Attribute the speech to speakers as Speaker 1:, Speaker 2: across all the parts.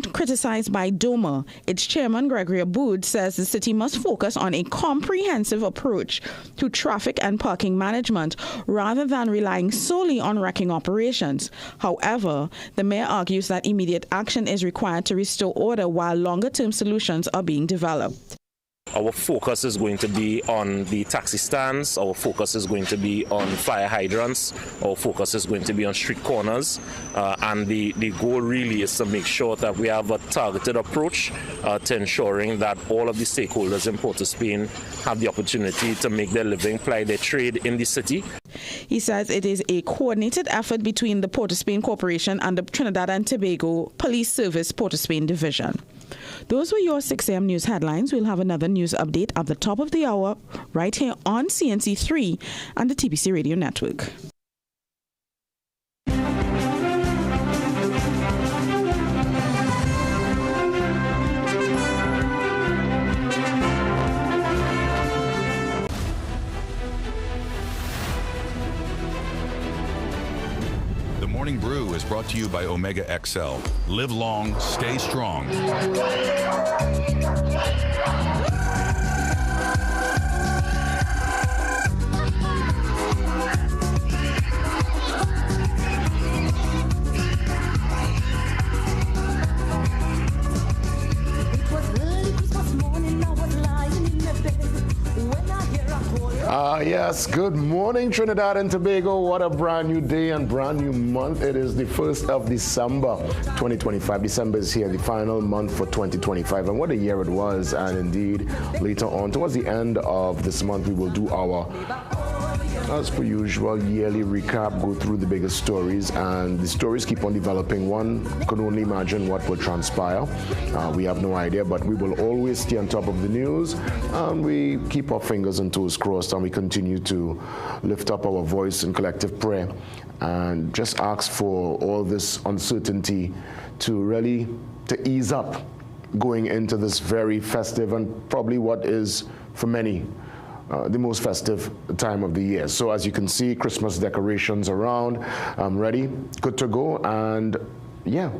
Speaker 1: being criticized by DOMA. Its chairman, Gregory Aboud, says the city must focus on a comprehensive approach to traffic and parking management rather than relying solely on wrecking operations. However, the mayor argues that immediate action is required to restore order while longer-term solutions are being developed.
Speaker 2: Our focus is going to be on the taxi stands, our focus is going to be on fire hydrants, our focus is going to be on street corners, and the goal really is to make sure that we have a targeted approach to ensuring that all of the stakeholders in Port of Spain have the opportunity to make their living, ply their trade in the city.
Speaker 1: He says it is a coordinated effort between the Port of Spain Corporation and the Trinidad and Tobago Police Service Port of Spain Division. Those were your 6 a.m. news headlines. We'll have another news update at the top of the hour right here on CNC3 and the TBC Radio Network.
Speaker 3: Morning Brew is brought to you by Omega XL. Live long, stay strong.
Speaker 4: Yes, good morning, Trinidad and Tobago. What a brand new day and brand new month. It is the 1st of December, 2025. December is here, the final month for 2025. And what a year it was. And indeed, later on, towards the end of this month, we will do our, as per usual, yearly recap, go through the biggest stories. And the stories keep on developing. One can only imagine what will transpire. We have no idea, but we will always stay on top of the news. And we keep our fingers and toes crossed, and we continue to lift up our voice in collective prayer and just ask for all this uncertainty to really to ease up going into this very festive and probably what is for many the most festive time of the year. So as you can see, Christmas decorations around, ready, good to go, and yeah,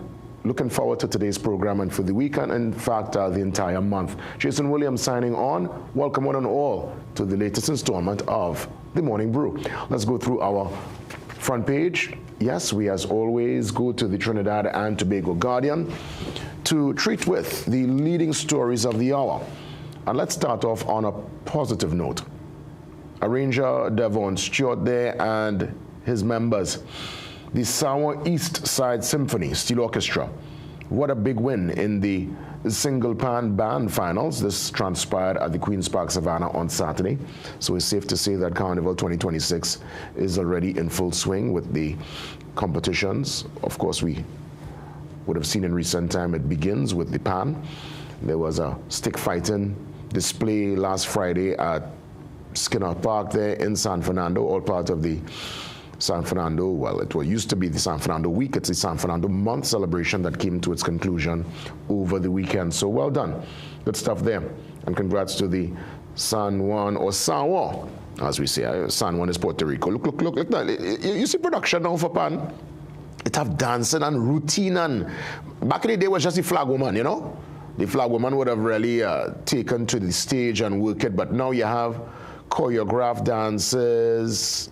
Speaker 4: looking forward to today's program and for the weekend, in fact, the entire month. Jason Williams signing on. Welcome one and all to the latest installment of The Morning Brew. Let's go through our front page. Yes, we as always go to the Trinidad and Tobago Guardian to treat with the leading stories of the hour. And let's start off on a positive note. Arranger Devon Stewart there and his members. The Sour East Side Symphony Steel Orchestra. What a big win in the single pan band finals. This transpired at the Queen's Park Savannah on Saturday. So it's safe to say that Carnival 2026 is already in full swing with the competitions. Of course, we would have seen in recent time it begins with the pan. There was a stick fighting display last Friday at Skinner Park there in San Fernando, all part of the San Fernando, well, it used to be the San Fernando Week. It's the San Fernando Month celebration that came to its conclusion over the weekend. So well done. Good stuff there. And congrats to the San Juan, or San Juan, as we say. San Juan is Puerto Rico. Look now. You see production now for pan? It have dancing and routine. And back in the day, it was just the flag woman, you know? The flag woman would have really taken to the stage and work it. But now you have choreographed dances,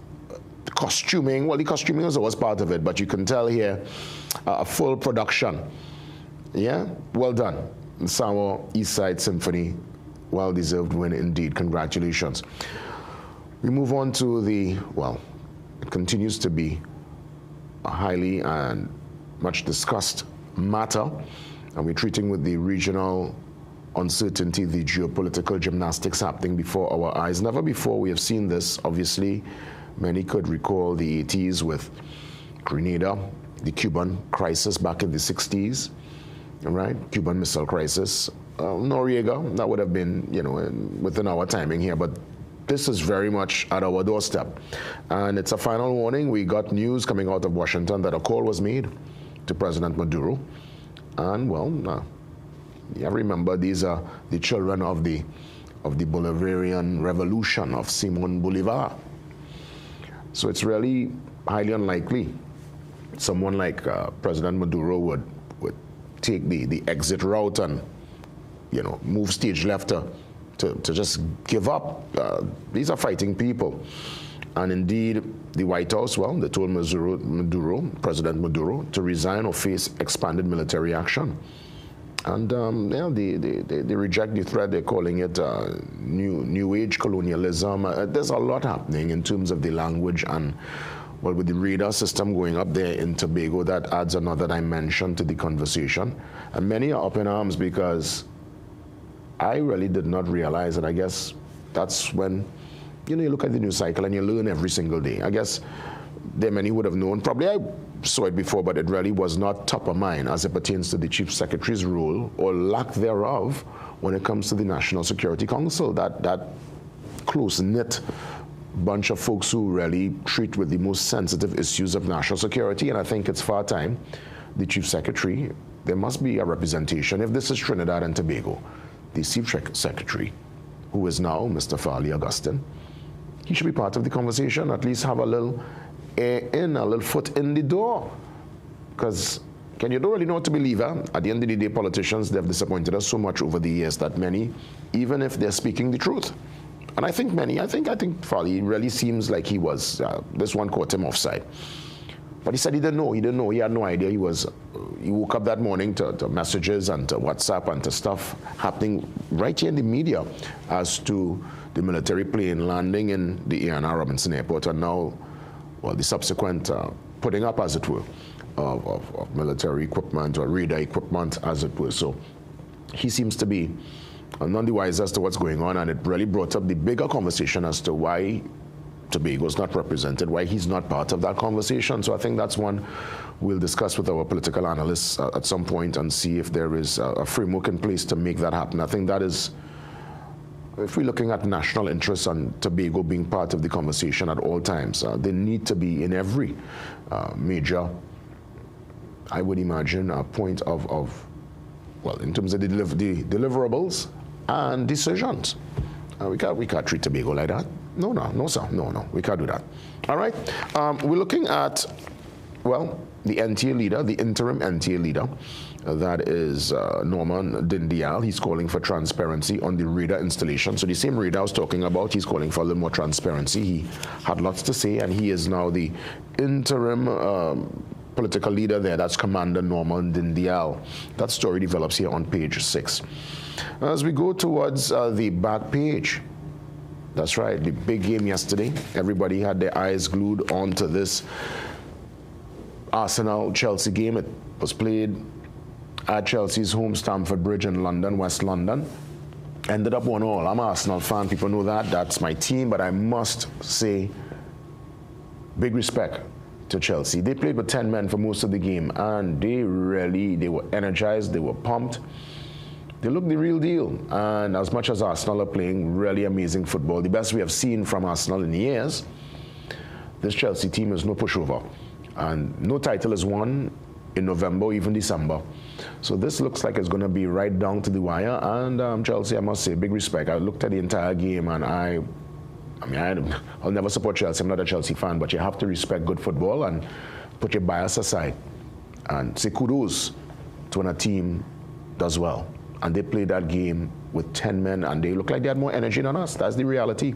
Speaker 4: costuming. Well, the costuming was always part of it, but you can tell here a full production. Yeah, well done. Sour East Side Symphony, well-deserved win indeed. Congratulations. We move on to the, well, it continues to be a highly and much discussed matter, and we're treating with the regional uncertainty, the geopolitical gymnastics happening before our eyes. Never before we have seen this, obviously. Many could recall the 80s with Grenada, the Cuban crisis back in the 60s, right? Cuban Missile Crisis. Noriega, that would have been, you know, within our timing here, but this is very much at our doorstep. And it's a final warning. We got news coming out of Washington that a call was made to President Maduro. And, well, yeah, remember, these are the children of the Bolivarian Revolution of Simon Bolivar. So it's really highly unlikely someone like President Maduro would take the exit route and, you know, move stage left to just give up. These are fighting people. And indeed, the White House, well, they told President Maduro, to resign or face expanded military action. And they reject the threat. They're calling it new age colonialism. There's a lot happening in terms of the language, and well, with the radar system going up there in Tobago, that adds another dimension to the conversation. And many are up in arms because I really did not realize it. I guess that's when, you know, you look at the news cycle and you learn every single day. I guess there are many who would have known. Probably I saw it before, but it really was not top of mind as it pertains to the Chief Secretary's role or lack thereof when it comes to the National Security Council. That close-knit bunch of folks who really treat with the most sensitive issues of national security. And I think it's far time the Chief Secretary, there must be a representation. If this is Trinidad and Tobago, the Chief Secretary, who is now Mr. Farley Augustine, he should be part of the conversation, at least have a little a little foot in the door. Because you don't really know what to believe. At the end of the day, politicians, they've disappointed us so much over the years that many, even if they're speaking the truth, and I think many, I think Farley really seems like he was, this one caught him offside. But he said he didn't know, he had no idea. He woke up that morning to messages and to WhatsApp and to stuff happening right here in the media as to the military plane landing in the A&R Robinson Airport, and now, well, the subsequent putting up, as it were, of military equipment or radar equipment, as it were. So he seems to be none the wiser as to what's going on, and it really brought up the bigger conversation as to why Tobago's not represented, why he's not part of that conversation. So I think that's one we'll discuss with our political analysts at some point and see if there is a framework in place to make that happen. I think that is, if we're looking at national interests and Tobago being part of the conversation at all times, they need to be in every major, I would imagine, a point of, well, in terms of the deliverables and decisions. We can't treat Tobago like that. No, sir. No, we can't do that. All right. We're looking at, well, the NTA leader, the interim NTA leader. That is Norman Dindial. He's calling for transparency on the radar installation. So the same radar I was talking about, he's calling for a little more transparency. He had lots to say, and he is now the interim political leader there. That's Commander Norman Dindial. That story develops here on page 6. As we go towards the back page, that's right, the big game yesterday. Everybody had their eyes glued onto this Arsenal-Chelsea game. It was played at Chelsea's home Stamford Bridge in London, West London. Ended up 1-1. I'm an Arsenal fan, people know that. That's my team, but I must say, big respect to Chelsea. They played with 10 men for most of the game, and they were energized, they were pumped. They look the real deal. And as much as Arsenal are playing really amazing football, the best we have seen from Arsenal in years, this Chelsea team is no pushover. And no title is won in November, even December. So this looks like it's going to be right down to the wire. And Chelsea, I must say, big respect. I looked at the entire game, and I'll never support Chelsea. I'm not a Chelsea fan, but you have to respect good football and put your bias aside and say kudos to when a team does well. And they played that game with 10 men, and they look like they had more energy than us. That's the reality.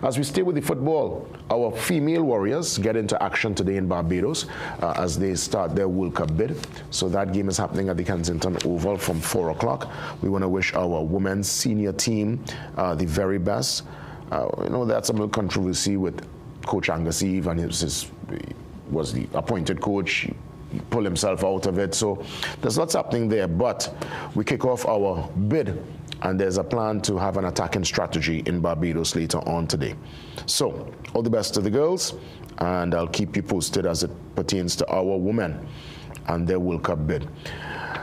Speaker 4: As we stay with the football, our female Warriors get into action today in Barbados as they start their World Cup bid. So that game is happening at the Kensington Oval from 4 o'clock. We want to wish our women's senior team the very best. That's some little controversy with Coach Angus Eve, and he was the appointed coach. He pulled himself out of it. So there's lots happening there, but we kick off our bid, and there's a plan to have an attacking strategy in Barbados later on today. So all the best to the girls, and I'll keep you posted as it pertains to our women and their World Cup bid.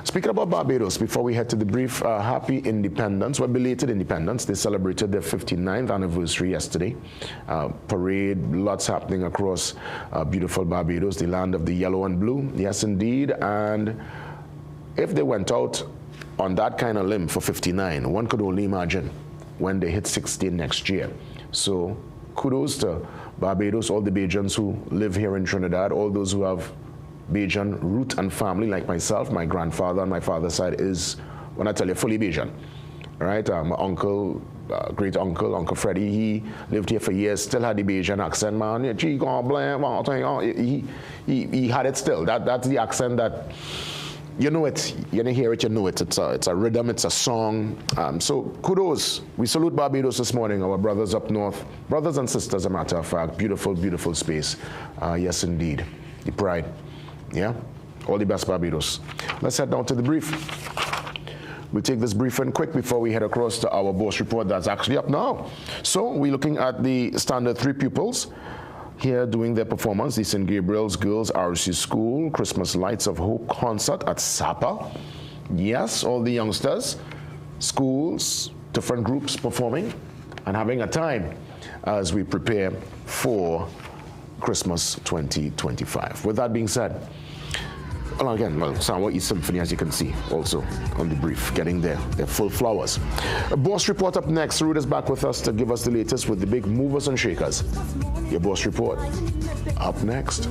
Speaker 4: Speaking about Barbados, before we head to the brief, happy independence, belated independence. They celebrated their 59th anniversary yesterday. Parade, lots happening across beautiful Barbados, the land of the yellow and blue. Yes, indeed. And if they went out on that kind of limb for 59, one could only imagine when they hit 60 next year. So kudos to Barbados, all the Bajans who live here in Trinidad, all those who have Bajan root and family like myself. My grandfather on my father's side is, when I tell you, fully Bajan. All right, my uncle, great uncle, Uncle Freddie, he lived here for years, still had the Bajan accent, man. He had it still. That's the accent that, you know it, you hear it, you know it. It's a rhythm, it's a song. So kudos. We salute Barbados this morning, our brothers up north, brothers and sisters, as a matter of fact. Beautiful, beautiful space. Yes, indeed. The pride. Yeah? All the best, Barbados. Let's head down to the brief. We'll take this briefing quick before we head across to our boss report that's actually up now. So we're looking at the Standard 3 pupils here doing their performance. The St. Gabriel's Girls RC School Christmas Lights of Hope concert at Sapa. Yes, all the youngsters, schools, different groups performing and having a time as we prepare for Christmas 2025. With that being said, well, again, Samoa East Symphony, as you can see, also on the brief, getting their full flowers. A boss report up next. Ruth is back with us to give us the latest with the big movers and shakers. Your boss report up next.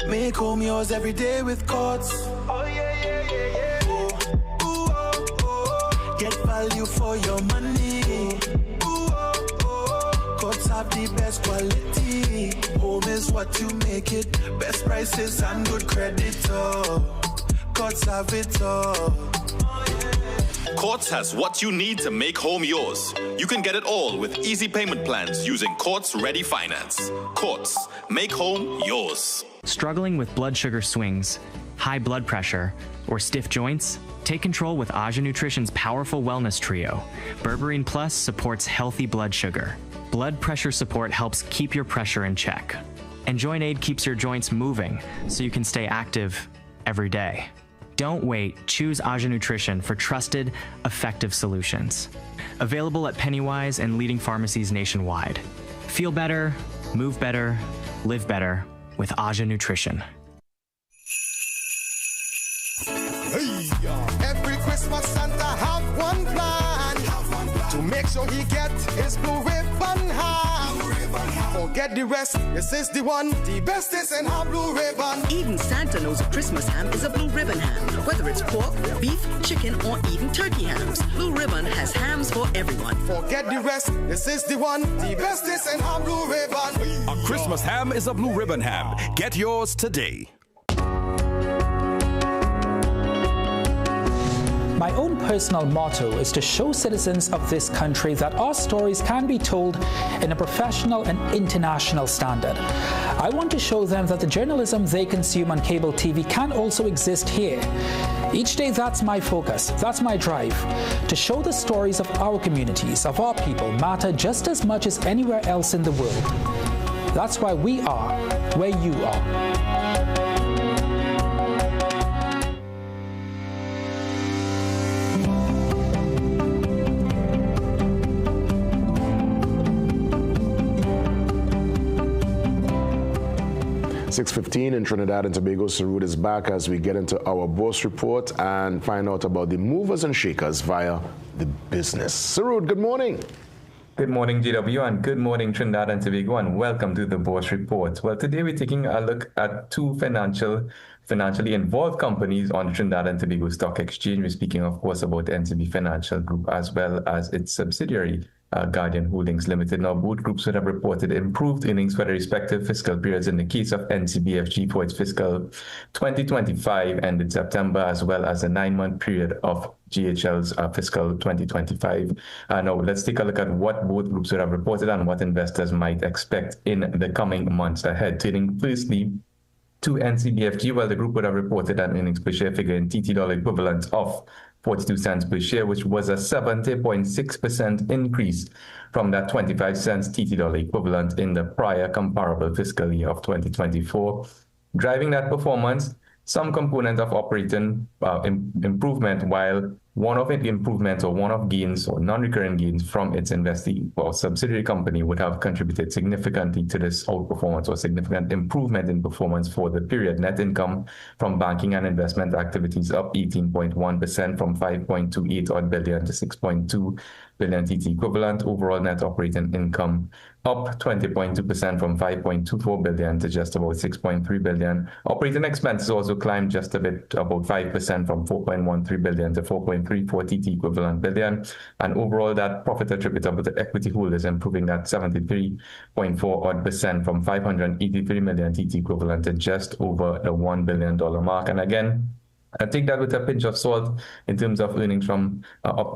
Speaker 5: Make home yours every day with Courts. Oh yeah, yeah, yeah, yeah. Get value for your money. Courts have the best quality. Home is what you make it. Best prices and good credit. Courts have it all.
Speaker 6: Courts has what you need to make home yours. You can get it all with easy payment plans using Courts Ready Finance. Courts, make home yours.
Speaker 7: Struggling with blood sugar swings, high blood pressure, or stiff joints? Take control with Aja Nutrition's powerful wellness trio. Berberine Plus supports healthy blood sugar. Blood pressure support helps keep your pressure in check. And Joint Aid keeps your joints moving so you can stay active every day. Don't wait. Choose Aja Nutrition for trusted, effective solutions. Available at Pennywise and leading pharmacies nationwide. Feel better, move better, live better with Aja Nutrition.
Speaker 5: Every Christmas Santa have one plan to make sure he get his blue ribbon ham. Forget the rest, this is the one, the best is in ham blue ribbon.
Speaker 8: Even Santa knows a Christmas ham is a blue ribbon ham. Whether it's pork, beef, chicken, or even turkey hams, Blue Ribbon has hams for everyone.
Speaker 5: Forget the rest, this is the one, the best is in ham blue ribbon.
Speaker 9: A Christmas ham is a blue ribbon ham. Get yours today.
Speaker 10: My own personal motto is to show citizens of this country that our stories can be told in a professional and international standard. I want to show them that the journalism they consume on cable TV can also exist here. Each day, that's my focus, that's my drive, to show the stories of our communities, of our people, matter just as much as anywhere else in the world. That's why we are where you are.
Speaker 4: 6:15 in Trinidad and Tobago. Sarud is back as we get into our boss report and find out about the movers and shakers via the business. Sarud, good morning.
Speaker 11: Good morning, GW, and good morning, Trinidad and Tobago, and welcome to the Boss Report. Well, today we're taking a look at two financially involved companies on the Trinidad and Tobago Stock Exchange. We're speaking, of course, about the NCB Financial Group as well as its subsidiary, Guardian Holdings Limited. Now, both groups would have reported improved earnings for their respective fiscal periods. In the case of NCBFG for its fiscal 2025 ended September, as well as a 9-month period of GHL's fiscal 2025. Now, let's take a look at what both groups would have reported and what investors might expect in the coming months ahead. Turning firstly to NCBFG, well, the group would have reported an earnings per share figure in TT dollar equivalent of 42 cents per share, which was a 70.6% increase from that 25 cents TT dollar equivalent in the prior comparable fiscal year of 2024. Driving that performance, some component of operating improvement, while one-off improvements or one-off gains or non-recurring gains from its investee or subsidiary company would have contributed significantly to this outperformance or significant improvement in performance for the period. Net income from banking and investment activities up 18.1% from 5.28 odd billion to 6.2 billion TT equivalent. Overall net operating income up 20.2% from 5.24 billion to just about 6.3 billion. Operating expenses also climbed just a bit, about 5% from 4.13 billion to 4.34 TT equivalent billion. And overall, that profit attributable to equity holders improving at 73.4 odd percent from 583 million TT equivalent to just over the $1 billion mark. And again, I take that with a pinch of salt in terms of earnings from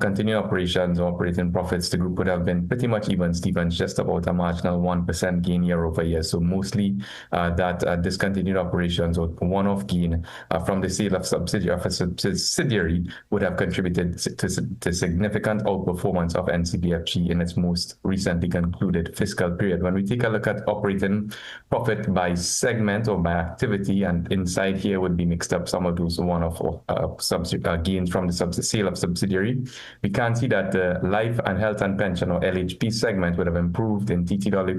Speaker 11: continuing operations or operating profits. The group would have been pretty much even, Stevens, just about a marginal 1% gain year over year. So mostly that discontinued operations or one-off gain from the sale of a subsidiary would have contributed to significant outperformance of NCBFG in its most recently concluded fiscal period. When we take a look at operating profit by segment or by activity, and inside here would be mixed up some of those one-off gains from the sale of subsidiary, we can see that the life and health and pension or LHP segment would have improved in TT dollar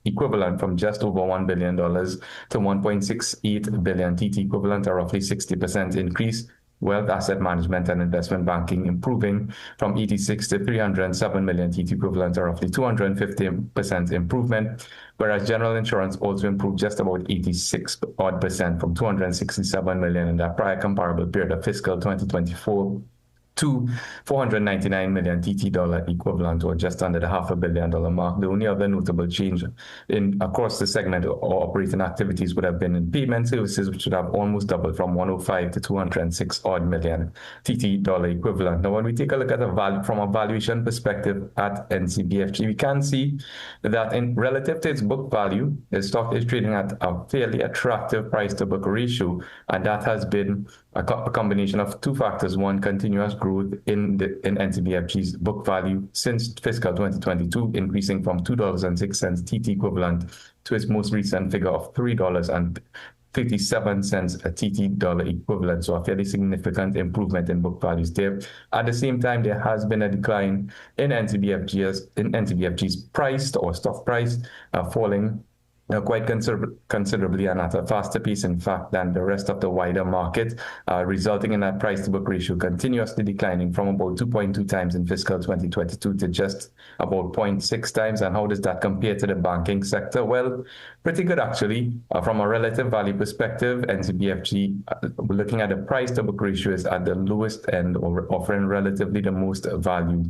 Speaker 11: equivalent from just over $1 billion to 1.68 billion TT equivalent, a roughly 60% increase. Wealth, asset management, and investment banking improving from 86 to 307 million TT equivalent, a roughly 250% improvement, whereas general insurance also improved just about 86 odd percent from 267 million in that prior comparable period of fiscal 2024 to 499 million TT dollar equivalent, or just under the $500 million mark. The only other notable change across the segment or operating activities would have been in payment services, which would have almost doubled from 105 to 206 odd million TT dollar equivalent. Now, when we take a look at from a valuation perspective at NCBFG, we can see that in relative to its book value, the stock is trading at a fairly attractive price to book ratio, and that has been a combination of two factors. One, continuous growth in NCBFG's book value since fiscal 2022, increasing from $2.06 TT equivalent to its most recent figure of $3.57 a TT dollar equivalent. So a fairly significant improvement in book values there. At the same time, there has been a decline in NCBFG's price or stock price, falling quite considerably and at a faster pace, in fact, than the rest of the wider market, resulting in that price-to-book ratio continuously declining from about 2.2 times in fiscal 2022 to just about 0.6 times. And how does that compare to the banking sector? Well, pretty good, actually. From a relative value perspective, NCBFG, looking at the price-to-book ratio, is at the lowest end, or offering relatively the most value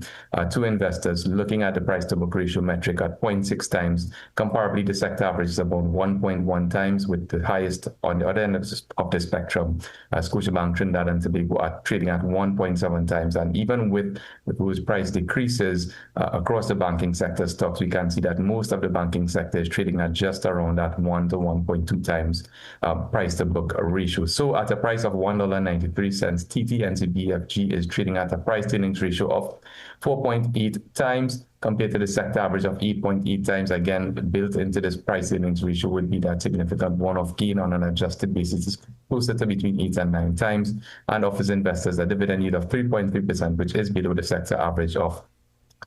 Speaker 11: to investors. Looking at the price-to-book ratio metric at 0.6 times, comparably, the sector average is about 1.1 times, with the highest on the other end of the spectrum, Scotiabank Trinidad and Tobago are trading at 1.7 times. And even with those price decreases across the banking sector stocks, we can see that most of the banking sector is trading at just around that 1 to 1.2 times price to book ratio. So at a price of $1.93, TT NCBFG is trading at a price to earnings ratio of 4.8 times, compared to the sector average of 8.8 times. Again, built into this price earnings ratio would be that significant one-off gain on an adjusted basis. It's closer to between 8 and 9 times, and offers investors a dividend yield of 3.3%, which is below the sector average of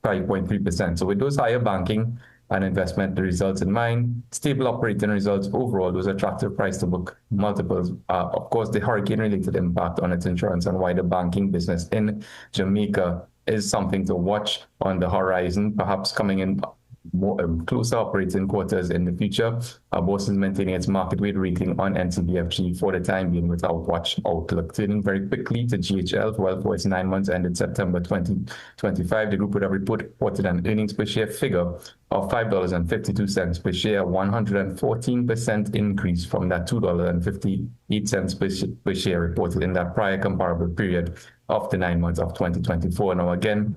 Speaker 11: 5.3%. So with those higher banking and investment results in mind, stable operating results overall, those attractive price to book multiples, of course, the hurricane-related impact on its insurance and wider banking business in Jamaica is something to watch on the horizon, perhaps coming in more closer operating quarters in the future. BOS is maintaining its market weight rating on NCBFG for the time being without watch outlook. Turning very quickly to GHL, well, for its 9 months ended September 2025, the group would have reported an earnings per share figure of $5.52 per share, 114% increase from that $2.58 per share reported in that prior comparable period of the 9 months of 2024. Now, again,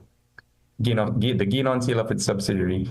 Speaker 11: the gain on sale of its subsidiary,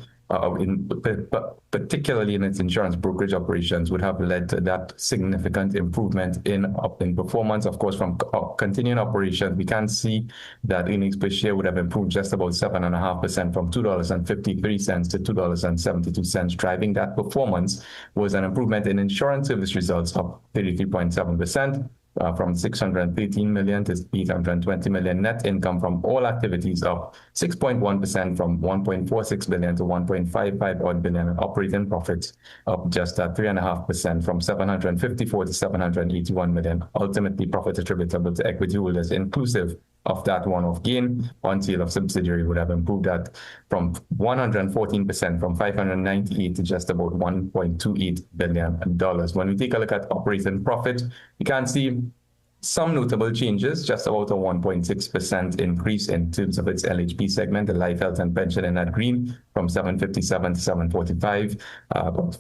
Speaker 11: particularly in its insurance brokerage operations, would have led to that significant improvement in performance. Of course, from continuing operations, we can see that earnings per share would have improved just about 7.5% from $2.53 to $2.72. Driving that performance was an improvement in insurance service results of 33.7%. from 613 million to 820 million. Net income from all activities up 6.1% from 1.46 billion to 1.55 odd billion. Operating profits up just at 3.5% from 754 to 781 million. Ultimately, profit attributable to equity holders, inclusive of that one-off gain on sale of subsidiary, would have improved that from 114% from 598 to just about $1.28 billion. When we take a look at operating profit, you can see some notable changes, just about a 1.6% increase in terms of its LHP segment, the life, health, and pension in that green, from 757 to 745,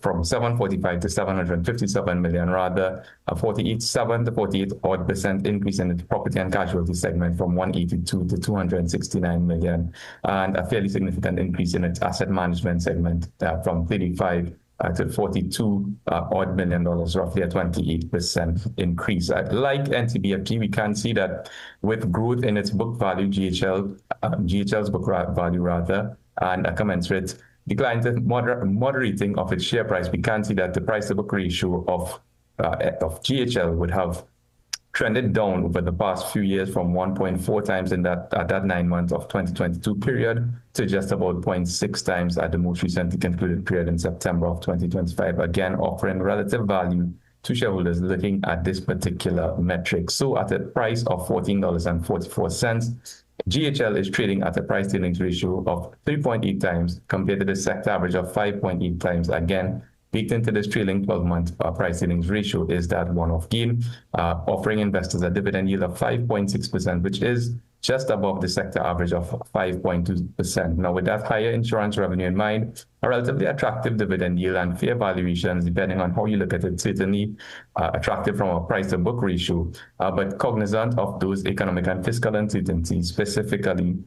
Speaker 11: from 745 to 757 million, rather, a 48.7 to 48 odd % increase in the property and casualty segment from 182 to 269 million, and a fairly significant increase in its asset management segment from 35 to 42 odd million dollars, roughly a 28% increase. Like NTBFG, we can see that with growth in its book value, GHL's book value rather, and a commensurate decline to moderating of its share price, we can see that the price to book ratio of GHL would have trended down over the past few years from 1.4 times in that 9 months of 2022 period to just about 0.6 times at the most recently concluded period in September of 2025, again offering relative value to shareholders looking at this particular metric. So at a price of $14.44, GHL is trading at a price to earnings ratio of 3.8 times compared to the sector average of 5.8 times. Again, baked into this trailing 12-month price earnings ratio is that one-off gain, offering investors a dividend yield of 5.6%, which is just above the sector average of 5.2%. Now, with that higher insurance revenue in mind, a relatively attractive dividend yield and fair valuations, depending on how you look at it, certainly attractive from a price-to-book ratio, but cognizant of those economic and fiscal uncertainties, specifically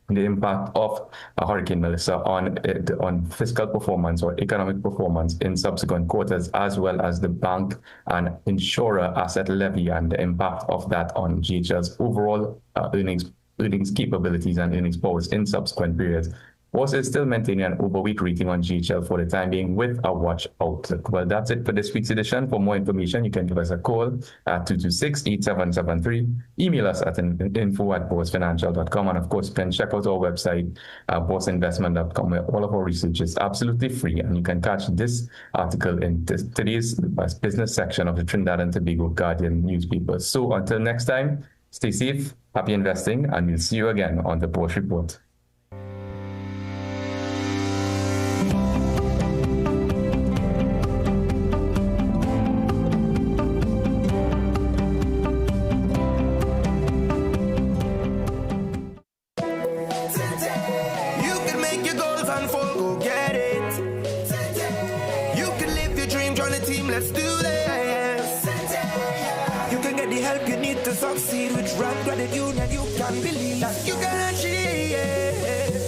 Speaker 11: the impact of Hurricane Melissa on fiscal performance or economic performance in subsequent quarters, as well as the bank and insurer asset levy and the impact of that on GHL's overall earnings capabilities and earnings powers in subsequent periods. Also, still maintaining an overweight rating on GHL for the time being with a watch outlook. Well, that's it for this week's edition. For more information, you can give us a call at 226-8773. Email us at info@bossfinancial.com. And of course, you can check out our website, bossinvestment.com, where all of our research is absolutely free. And you can catch this article in today's business section of the Trinidad and Tobago Guardian newspaper. So until next time, stay safe, happy investing, and we'll see you again on the Boss Report.
Speaker 5: Let's do this. You can get the help you need to succeed with Rand Credit Union. You can believe that you can achieve.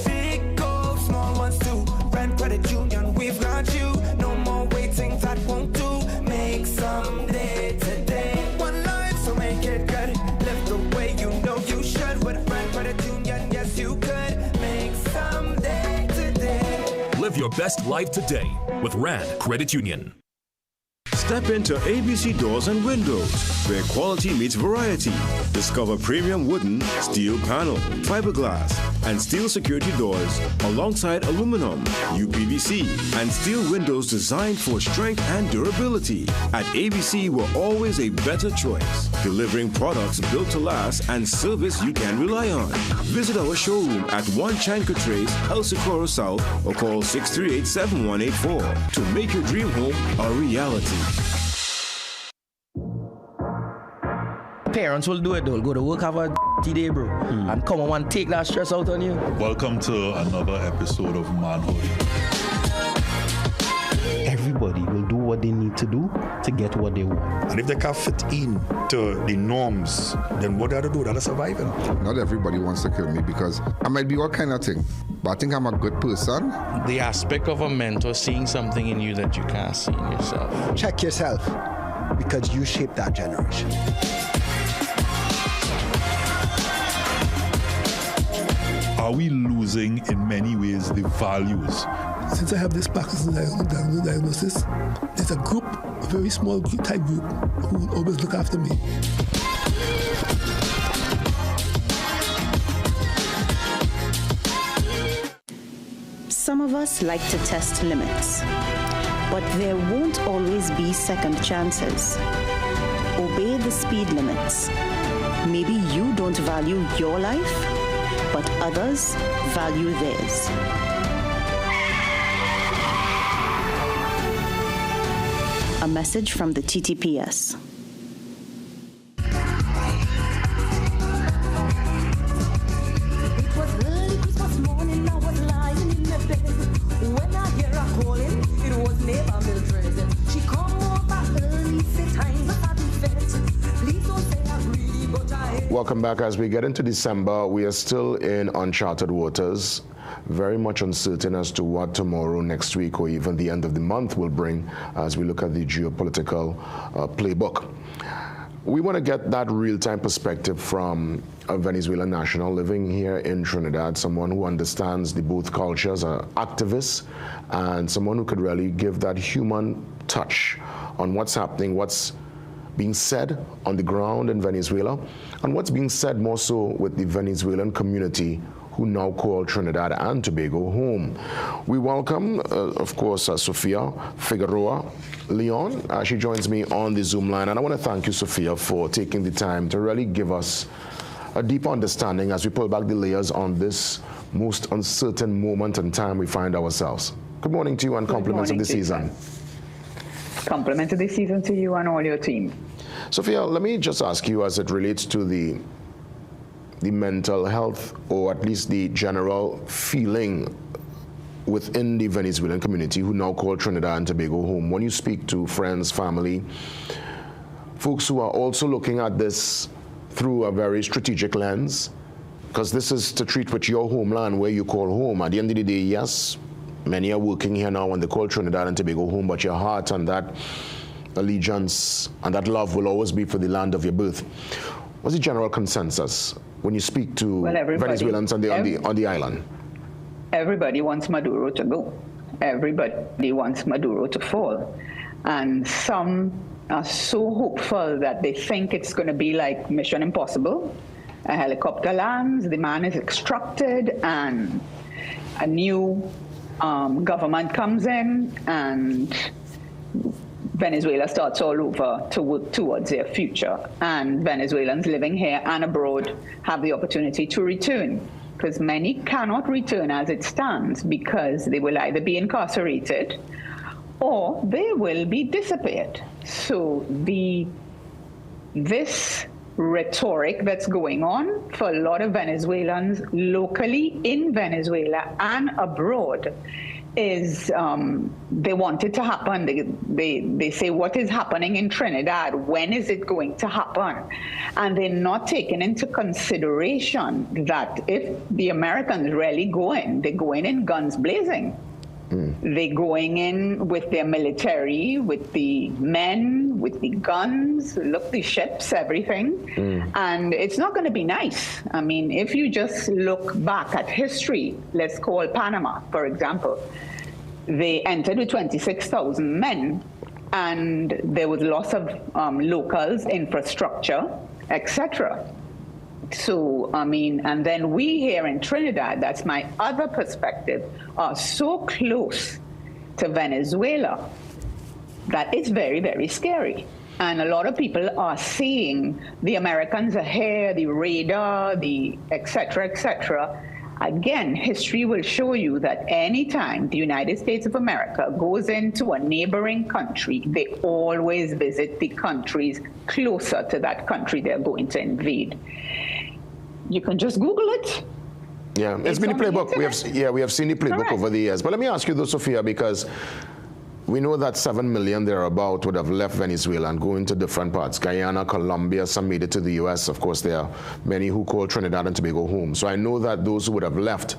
Speaker 5: Big goals, small ones too. Rand Credit Union, we've got you. No more waiting, that won't do. Make someday today. One life, so make it good. Live the way you know you should. With Rand Credit Union, yes you could. Make someday today.
Speaker 12: Live your best life today with Rand Credit Union.
Speaker 13: Step into ABC Doors and Windows, where quality meets variety. Discover premium wooden, steel panel, fiberglass, and steel security doors alongside aluminum, UPVC, and steel windows designed for strength and durability. At ABC, we're always a better choice, delivering products built to last and service you can rely on. Visit our showroom at 1 Chanka Trace, El Socorro South, or call 638-7184 to make your dream home a reality.
Speaker 14: Parents will do it. They'll go to work, have a day, bro, and come on and take that stress out on you.
Speaker 15: Welcome to another episode of Manhood.
Speaker 16: Everybody will do what they need to do to get what they want.
Speaker 17: And if they can't fit in to the norms, then what do they do? They're surviving.
Speaker 18: Not everybody wants to kill me because I might be all kind of thing, but I think I'm a good person.
Speaker 19: The aspect of a mentor seeing something in you that you can't see in yourself.
Speaker 20: Check yourself, because you shape that generation.
Speaker 15: Are we losing in many ways the values?
Speaker 21: Since I have this practice in diagnosis, there's a group, a very small type group, who will always look after me.
Speaker 2: Some of us like to test limits, but there won't always be second chances. Obey the speed limits. Maybe you don't value your life, but others value theirs. A message from the TTPS.
Speaker 4: Welcome back. As we get into December, we are still in uncharted waters, very much uncertain as to what tomorrow, next week, or even the end of the month will bring as we look at the geopolitical playbook. We want to get that real-time perspective from a Venezuelan national living here in Trinidad, someone who understands the both cultures, an activist, and someone who could really give that human touch on what's happening, what's being said on the ground in Venezuela, and what's being said more so with the Venezuelan community who now call Trinidad and Tobago home. We welcome, of course, Sofia Figueroa Leon. She joins me on the Zoom line, and I want to thank you, Sofia, for taking the time to really give us a deep understanding as we pull back the layers on this most uncertain moment in time we find ourselves. Good morning to you, and compliments of the season.
Speaker 22: Compliments of the season to you and all your team.
Speaker 4: Sophia, let me just ask you, as it relates to the mental health, or at least the general feeling within the Venezuelan community who now call Trinidad and Tobago home. When you speak to friends, family, folks who are also looking at this through a very strategic lens, because this is to treat with your homeland where you call home. At the end of the day, yes, many are working here now and they call Trinidad and Tobago home, but your heart and that allegiance and that love will always be for the land of your birth. What's the general consensus when you speak to Venezuelans on the island?
Speaker 22: Everybody wants Maduro to go. Everybody wants Maduro to fall. And some are so hopeful that they think it's going to be like Mission Impossible. A helicopter lands, the man is extracted, and a new government comes in, and Venezuela starts all over to work towards their future. And Venezuelans living here and abroad have the opportunity to return, because many cannot return as it stands because they will either be incarcerated or they will be disappeared. So this rhetoric that's going on for a lot of Venezuelans locally in Venezuela and abroad is they want it to happen. They say, what is happening in Trinidad? When is it going to happen? And they're not taking into consideration that if the Americans really go in, they're going in guns blazing. They're going in with their military, with the men, with the guns, look, the ships, everything. And it's not going to be nice. I mean, if you just look back at history, let's call Panama, for example. They entered with 26,000 men, and there was loss of locals, infrastructure, etc. So, I mean, and then we here in Trinidad, that's my other perspective, are so close to Venezuela that it's very, very scary. And a lot of people are seeing the Americans are here, the radar, the et cetera, Again, history will show you that anytime the United States of America goes into a neighboring country, they always visit the countries closer to that country they're going to invade. You can just Google it.
Speaker 4: Yeah, it's been a playbook. We have seen the playbook over the years. But let me ask you though, Sophia, because we know that 7 million thereabout would have left Venezuela and go into different parts. Guyana, Colombia, some made it to the U.S. Of course, there are many who call Trinidad and Tobago home. So I know that those who would have left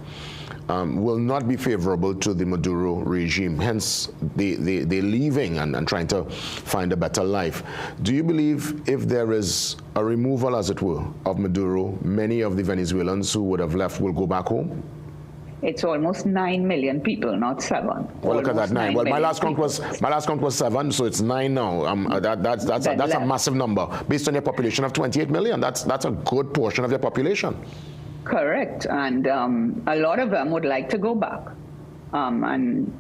Speaker 4: will not be favorable to the Maduro regime. Hence, they're leaving and trying to find a better life. Do you believe if there is a removal, as it were, of Maduro, many of the Venezuelans who would have left will go back home?
Speaker 22: It's almost 9 million people, not 7.
Speaker 4: Well, look at that, 9. Well, my last count was 7, so it's 9 now. That's a massive number based on your population of 28 million. That's a good portion of your population.
Speaker 22: Correct, and a lot of them would like to go back. and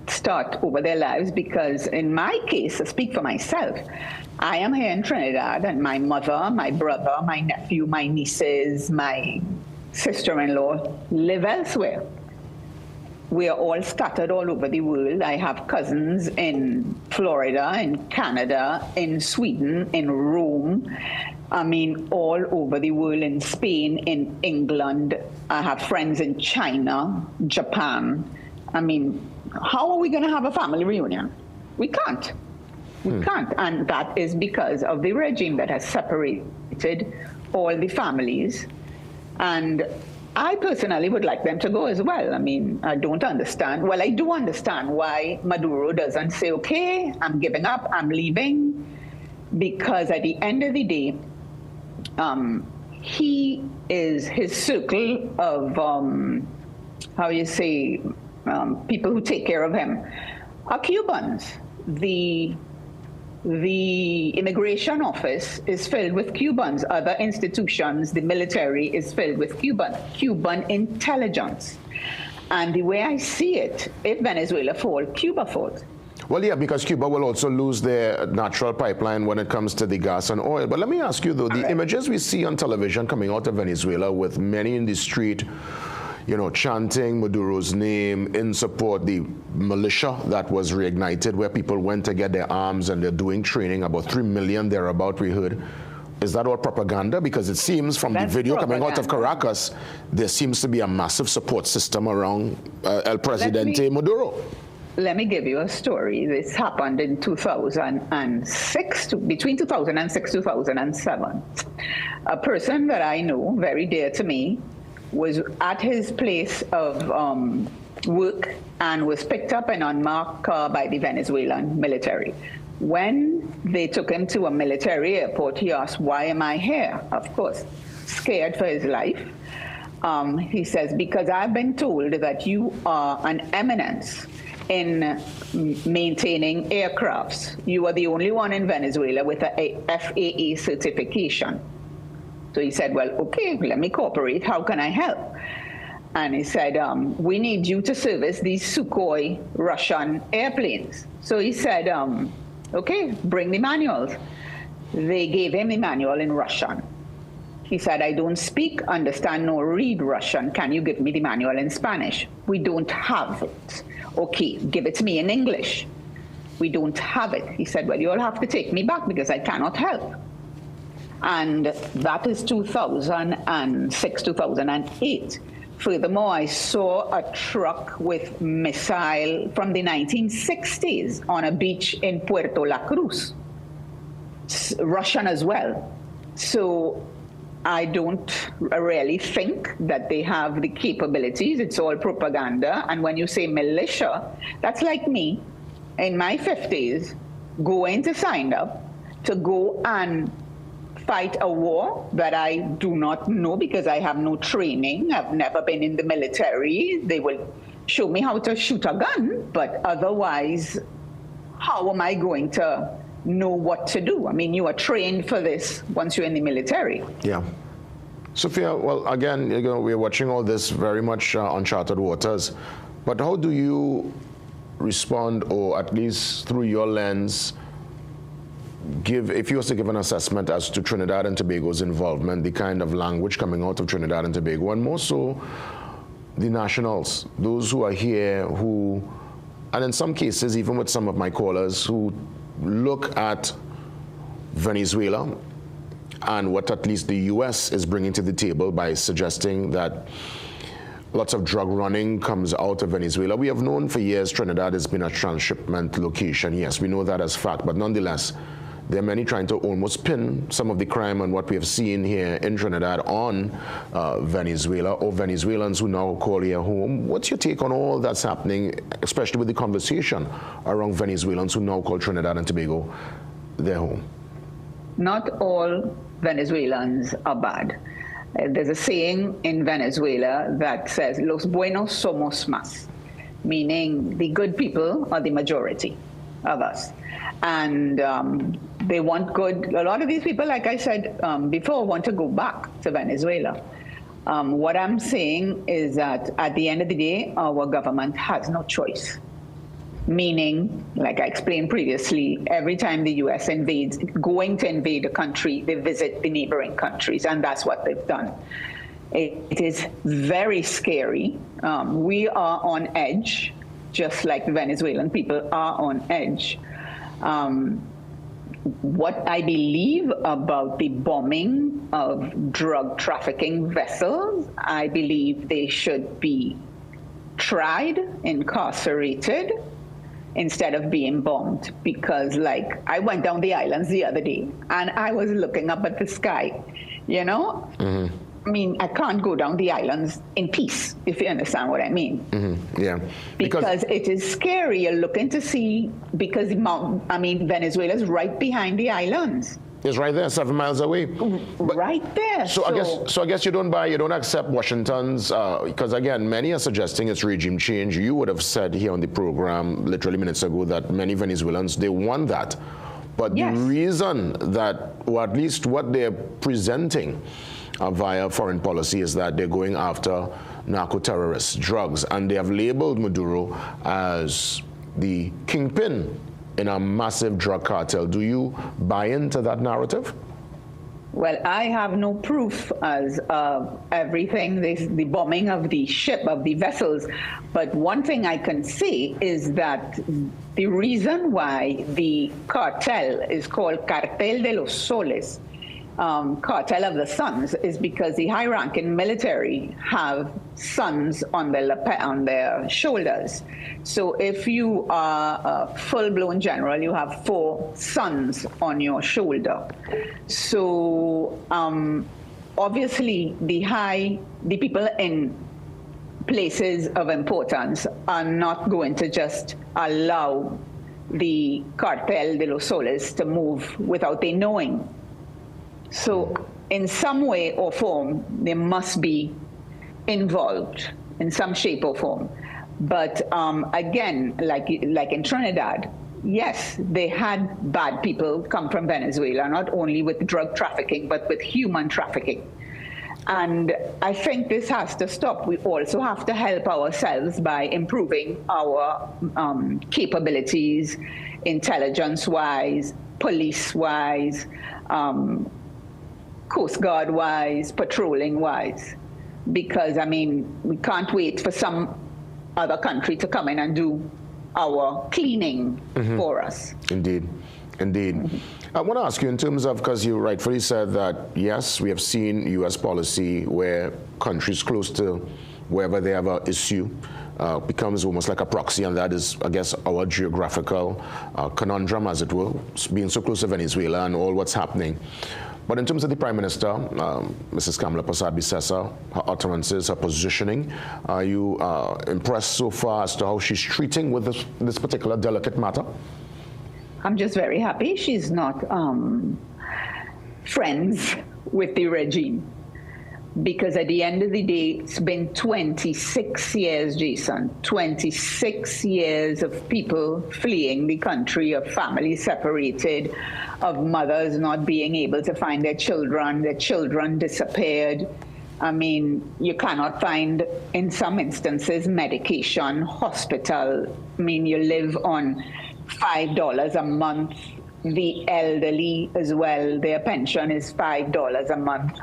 Speaker 22: start over their lives, because in my case, I speak for myself, I am here in Trinidad, and my mother, my brother, my nephew, my nieces, my sister-in-law live elsewhere. We are all scattered all over the world. I have cousins in Florida, in Canada, in Sweden, in Rome. I mean, all over the world, in Spain, in England. I have friends in China, Japan. I mean, how are we going to have a family reunion? We can't. We can't. And that is because of the regime that has separated all the families. And I personally would like them to go as well. I mean, I don't understand. Well, I do understand why Maduro doesn't say, okay, I'm giving up, I'm leaving. Because at the end of the day, his circle of, people who take care of him are Cubans. The immigration office is filled with Cubans. Other institutions, the military is filled with Cuban intelligence. And the way I see it, if Venezuela falls, Cuba falls.
Speaker 4: Well, yeah, because Cuba will also lose their natural pipeline when it comes to the gas and oil. But let me ask you, though, the images we see on television coming out of Venezuela with many in the street, chanting Maduro's name in support, the militia that was reignited, where people went to get their arms and they're doing training, about 3 million thereabout, we heard. Is that all propaganda? Because it seems from the video coming out of Caracas, there seems to be a massive support system around El Presidente Maduro.
Speaker 22: Let me give you a story. This happened in 2006, between 2006 and 2007. A person that I know, very dear to me, was at his place of work and was picked up in an unmarked car by the Venezuelan military. When they took him to a military airport, he asked, why am I here? Of course, scared for his life. He says, because I've been told that you are an eminence in maintaining aircrafts. You are the only one in Venezuela with a FAA certification. So he said, well, okay, let me cooperate. How can I help? And he said, we need you to service these Sukhoi Russian airplanes. So he said, okay, bring the manuals. They gave him the manual in Russian. He said, I don't speak, understand, nor read Russian. Can you give me the manual in Spanish? We don't have it. Okay, give it to me in English. We don't have it. He said, well, you'll have to take me back because I cannot help. And that is 2006, 2008. Furthermore, I saw a truck with missile from the 1960s on a beach in Puerto La Cruz, Russian as well. So I don't really think that they have the capabilities. It's all propaganda. And when you say militia, that's like me in my 50s going to sign up to go and fight a war that I do not know because I have no training. I've never been in the military. They will show me how to shoot a gun, but otherwise, how am I going to know what to do? I mean, you are trained for this once you're in the military.
Speaker 4: Yeah. Sophia, well, again, we're watching all this very much uncharted waters, but how do you respond, or at least through your lens, if you was to give an assessment as to Trinidad and Tobago's involvement, the kind of language coming out of Trinidad and Tobago, and more so the nationals, those who are here who, and in some cases, even with some of my callers, who look at Venezuela and what at least the U.S. is bringing to the table by suggesting that lots of drug running comes out of Venezuela. We have known for years Trinidad has been a transshipment location. Yes, we know that as fact, but nonetheless, there are many trying to almost pin some of the crime and what we have seen here in Trinidad on Venezuela, or Venezuelans who now call here home. What's your take on all that's happening, especially with the conversation around Venezuelans who now call Trinidad and Tobago their home?
Speaker 22: Not all Venezuelans are bad. There's a saying in Venezuela that says, los buenos somos más, meaning the good people are the majority of us. And they want good. A lot of these people, like I said before, want to go back to Venezuela. What I'm saying is that at the end of the day, our government has no choice. Meaning, like I explained previously, every time the U.S. going to invade a country, they visit the neighboring countries, and that's what they've done. It is very scary. We are on edge, just like the Venezuelan people are on edge. What I believe about the bombing of drug trafficking vessels, I believe they should be tried, incarcerated, instead of being bombed. Because, like, I went down the islands the other day, and I was looking up at the sky, you know? Mm-hmm. I mean, I can't go down the islands in peace, if you understand what I mean.
Speaker 4: Mm-hmm. Yeah.
Speaker 22: Because it is scary. You're looking to see, because Venezuela's right behind the islands.
Speaker 4: It's right there, 7 miles away.
Speaker 22: But, right there.
Speaker 4: So I guess you don't accept Washington's, because again, many are suggesting it's regime change. You would have said here on the program literally minutes ago that many Venezuelans, they want that. But yes, the reason that, or at least what they're presenting via foreign policy, is that they're going after narco-terrorists, drugs, and they have labeled Maduro as the kingpin in a massive drug cartel. Do you buy into that narrative?
Speaker 22: Well, I have no proof as everything, the bombing of the ship, of the vessels. But one thing I can say is that the reason why the cartel is called Cartel de los Soles, Cartel of the Suns, is because the high-ranking military have suns on their shoulders. So if you are a full-blown general, you have 4 suns on your shoulder. So obviously the people in places of importance are not going to just allow the Cartel de los Soles to move without their knowing. So in some way or form, they must be involved in some shape or form. But again, like in Trinidad, yes, they had bad people come from Venezuela, not only with drug trafficking, but with human trafficking. And I think this has to stop. We also have to help ourselves by improving our capabilities, intelligence-wise, police-wise, Coast Guard-wise, patrolling-wise, because, I mean, we can't wait for some other country to come in and do our cleaning for us.
Speaker 4: Indeed. I want to ask you in terms of, because you rightfully said that, yes, we have seen U.S. policy where countries close to wherever they have an issue becomes almost like a proxy, and that is, I guess, our geographical conundrum, as it were, being so close to Venezuela and all what's happening. But in terms of the Prime Minister, Mrs. Kamala Persad-Bissessar, her utterances, her positioning, are you impressed so far as to how she's treating with this particular delicate matter?
Speaker 22: I'm just very happy she's not friends with the regime. Because at the end of the day, it's been 26 years, Jason, 26 years of people fleeing the country, of families separated, of mothers not being able to find their children disappeared. I mean, you cannot find, in some instances, medication, hospital. I mean, you live on $5 a month. The elderly as well, their pension is $5 a month.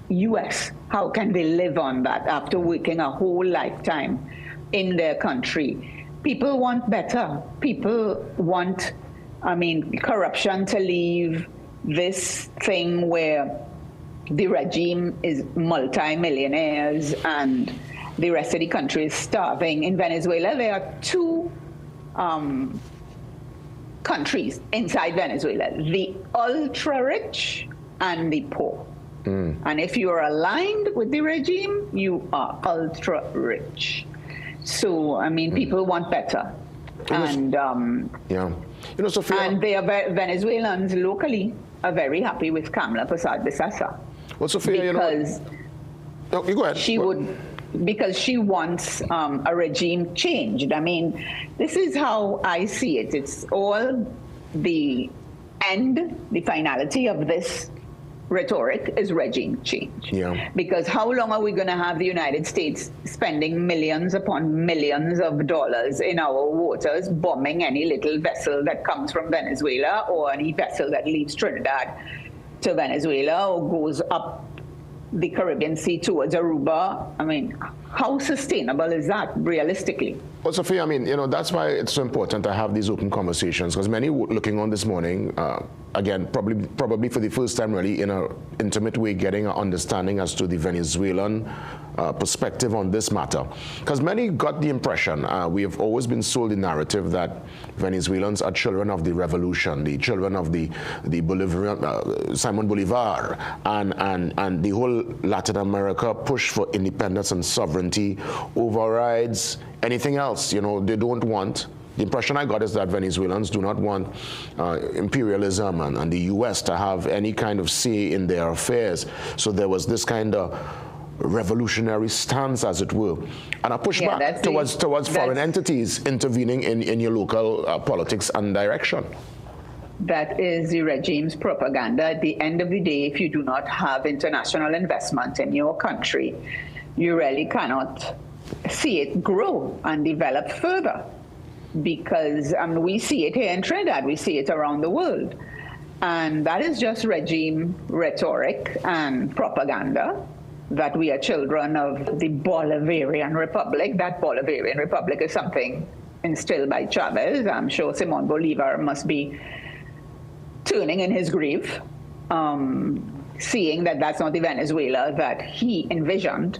Speaker 22: US, how can they live on that after working a whole lifetime in their country? People want better. People want, I mean, corruption to leave, this thing where the regime is multi-millionaires and the rest of the country is starving. In Venezuela, there are 2 countries inside Venezuela, the ultra-rich and the poor. And if you are aligned with the regime, you are ultra-rich. So, I mean, people want better. And,
Speaker 4: yeah. You know, Sophia,
Speaker 22: and they are Venezuelans locally are very happy with Kamala Persad-Bissessar.
Speaker 4: Well, Sophia,
Speaker 22: because
Speaker 4: you go ahead.
Speaker 22: Because she wants a regime changed. I mean, this is how I see it. It's all the finality of this rhetoric is regime change.
Speaker 4: Yeah.
Speaker 22: Because how long are we going to have the United States spending millions upon millions of dollars in our waters, bombing any little vessel that comes from Venezuela or any vessel that leaves Trinidad to Venezuela or goes up the Caribbean Sea towards Aruba? I mean, how sustainable is that realistically?
Speaker 4: Well, Sophia, I mean, that's why it's so important to have these open conversations, because many looking on this morning, again, probably for the first time really in an intimate way, getting an understanding as to the Venezuelan perspective on this matter. Because many got the impression, we have always been sold the narrative that Venezuelans are children of the revolution, the children of the Bolivarian, Simon Bolivar, and the whole Latin America push for independence and sovereignty overrides anything else. They don't want. The impression I got is that Venezuelans do not want imperialism and the U.S. to have any kind of say in their affairs. So there was this kind of revolutionary stance, as it were, and a pushback towards foreign entities intervening in your local politics and direction.
Speaker 22: That is the regime's propaganda. At the end of the day, if you do not have international investment in your country, you really cannot see it grow and develop further. Because we see it here in Trinidad, we see it around the world. And that is just regime rhetoric and propaganda, that we are children of the Bolivarian Republic. That Bolivarian Republic is something instilled by Chavez. I'm sure Simon Bolivar must be turning in his grave, seeing that that's not the Venezuela that he envisioned.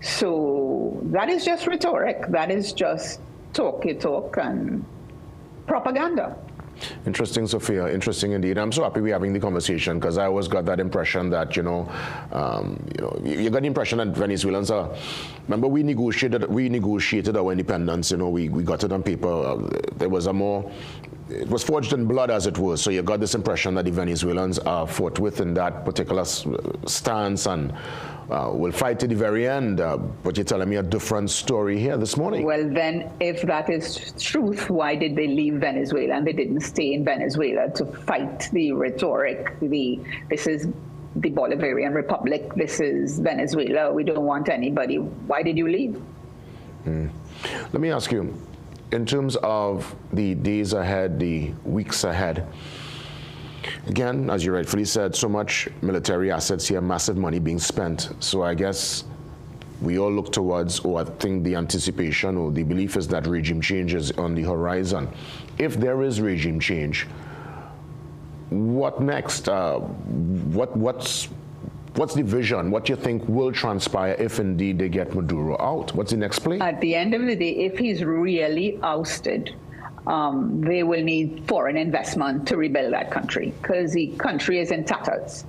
Speaker 22: So that is just rhetoric. That is just talk and propaganda.
Speaker 4: Interesting, Sophia. Interesting indeed. I'm so happy we're having the conversation, because I always got that impression that you got the impression that Venezuelans are. Remember, we negotiated our independence. We got it on paper. There was it was forged in blood, as it were. So you got this impression that the Venezuelans are forthwith in that particular stance and will fight to the very end. But you're telling me a different story here this morning.
Speaker 22: Well, then, if that is truth, why did they leave Venezuela and they didn't stay in Venezuela to fight the rhetoric? This is the Bolivarian Republic. This is Venezuela. We don't want anybody. Why did you leave?
Speaker 4: Let me ask you, in terms of the days ahead, the weeks ahead, again, as you rightfully said, so much military assets here, massive money being spent. So I guess we all look towards, or I think the anticipation or the belief is that regime change is on the horizon. If there is regime change, what next? What's the vision? What do you think will transpire if indeed they get Maduro out? What's the next play?
Speaker 22: At the end of the day, if he's really ousted, they will need foreign investment to rebuild that country, because the country is in tatters.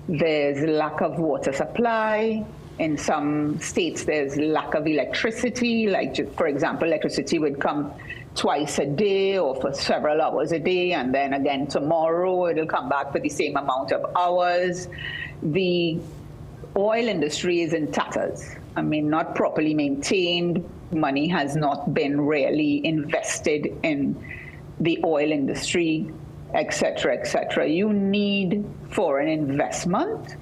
Speaker 22: There's lack of water supply. In some states, there's lack of electricity. Like, for example, electricity would come twice a day or for several hours a day, and then again tomorrow it'll come back for the same amount of hours. The oil industry is in tatters. I mean, not properly maintained. Money has not been really invested in the oil industry, et cetera, You need foreign investment.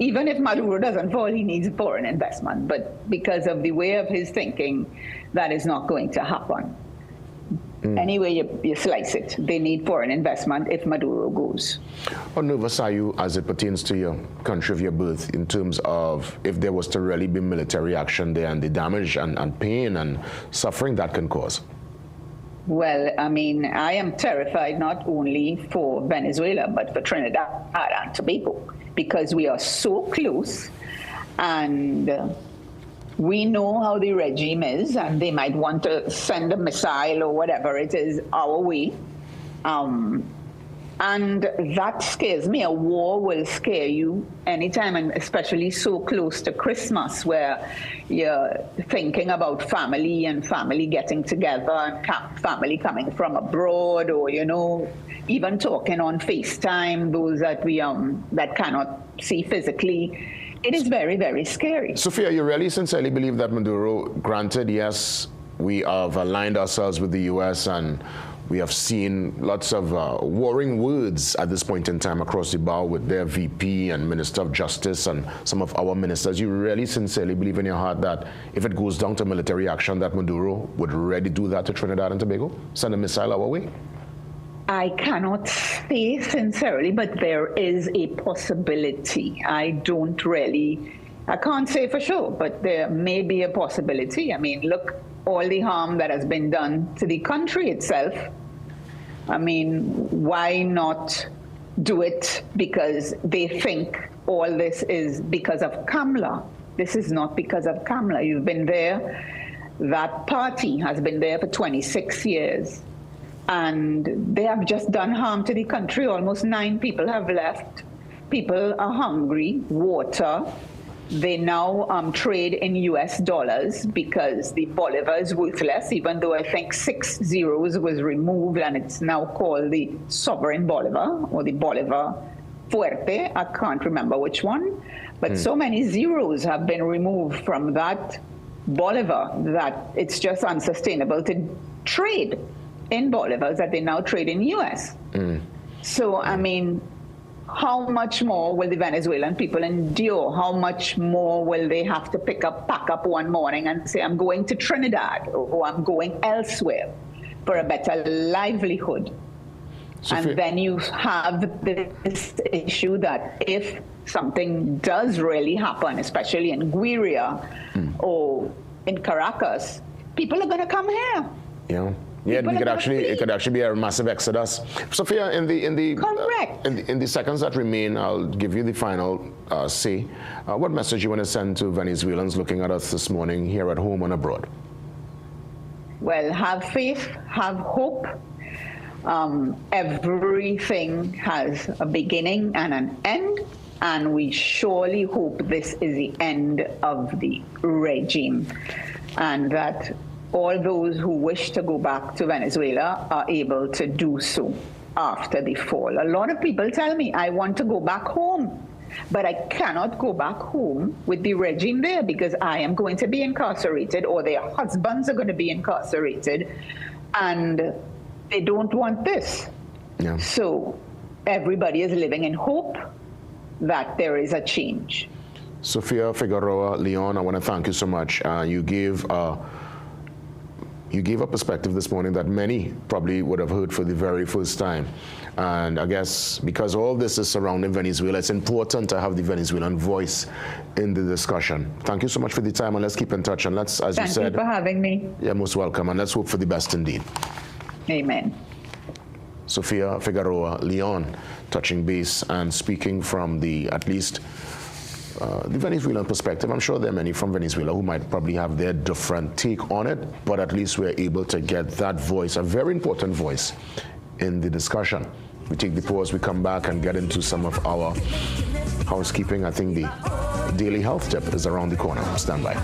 Speaker 22: Even if Maduro doesn't fall, he needs foreign investment. But because of the way of his thinking, that is not going to happen. Any way you slice it, they need foreign investment if Maduro goes.
Speaker 4: How nervous are you as it pertains to your country of your birth, in terms of if there was to really be military action there and the damage and pain and suffering that can cause?
Speaker 22: Well, I mean, I am terrified not only for Venezuela, but for Trinidad and Tobago, because we are so close, and we know how the regime is, and they might want to send a missile or whatever it is our way. And that scares me. A war will scare you anytime, and especially so close to Christmas, where you're thinking about family and family getting together and family coming from abroad, or, even talking on FaceTime, those that we that cannot see physically. It is very, very scary.
Speaker 4: Sophia, you really sincerely believe that Maduro, granted, yes, we have aligned ourselves with the U.S. and We have seen lots of warring words at this point in time across the bar with their VP and Minister of Justice and some of our ministers. You really sincerely believe in your heart that if it goes down to military action, that Maduro would really do that to Trinidad and Tobago? Send a missile our way?
Speaker 22: I cannot say sincerely, but there is a possibility. I can't say for sure, but there may be a possibility. I mean, look, all the harm that has been done to the country itself. I mean, why not do it because they think all this is because of Kamala? This is not because of Kamala. You've been there. That party has been there for 26 years. And they have just done harm to the country. Almost 9 people have left. People are hungry, water. They now trade in US dollars because the Bolivar is worthless, even though I think 6 zeros was removed and it's now called the Sovereign Bolivar or the Bolivar Fuerte. I can't remember which one. But so many zeros have been removed from that Bolivar that it's just unsustainable to trade in bolivars that they now trade in US. So, I mean, how much more will the Venezuelan people endure? How much more will they have to pack up one morning and say, I'm going to Trinidad or I'm going elsewhere for a better livelihood? Sophia. And then you have this issue that if something does really happen, especially in Guiria or in Caracas, people are going to come here.
Speaker 4: Yeah, it could actually be a massive exodus. Sophia, in the seconds that remain, I'll give you the final say. What message you want to send to Venezuelans looking at us this morning here at home and abroad?
Speaker 22: Well, have faith, have hope. Everything has a beginning and an end, and we surely hope this is the end of the regime, and that all those who wish to go back to Venezuela are able to do so after the fall. A lot of people tell me, I want to go back home, but I cannot go back home with the regime there because I am going to be incarcerated or their husbands are going to be incarcerated, and they don't want this. Yeah. So everybody is living in hope that there is a change.
Speaker 4: Sophia Figueroa Leon, I want to thank you so much. You gave a perspective this morning that many probably would have heard for the very first time. And I guess because all this is surrounding Venezuela, it's important to have the Venezuelan voice in the discussion. Thank you so much for the time, and let's keep in touch. And let's, as you said...
Speaker 22: Thank you for having me.
Speaker 4: Yeah, most welcome. And let's hope for the best indeed.
Speaker 22: Amen.
Speaker 4: Sophia Figueroa Leon, touching base and speaking from the Venezuelan perspective. I'm sure there are many from Venezuela who might probably have their different take on it, but at least we're able to get that voice, a very important voice, in the discussion. We take the pause, we come back and get into some of our housekeeping. I think the daily health tip is around the corner. Stand by.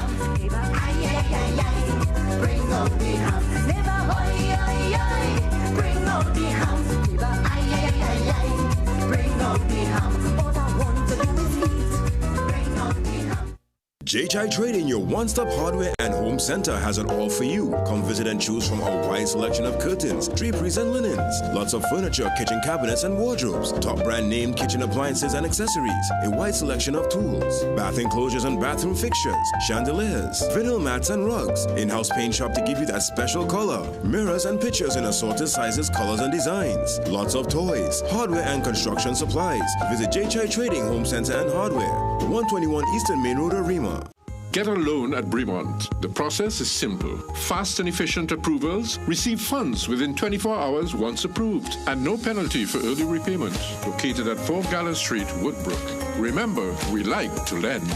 Speaker 13: JHI Trading, your one-stop hardware and home center, has it all for you. Come visit and choose from a wide selection of curtains, draperies, and linens. Lots of furniture, kitchen cabinets, and wardrobes. Top brand name kitchen appliances and accessories. A wide selection of tools. Bath enclosures and bathroom fixtures. Chandeliers. Vinyl mats and rugs. In-house paint shop to give you that special color. Mirrors and pictures in assorted sizes, colors, and designs. Lots of toys. Hardware and construction supplies. Visit JHI Trading Home Center and Hardware. 121 Eastern Main Road, Arima.
Speaker 1: Get a loan at Bremont. The process is simple. Fast and efficient approvals. Receive funds within 24 hours once approved. And no penalty for early repayment. Located at 4 Gallo Street, Woodbrook. Remember, we like to lend.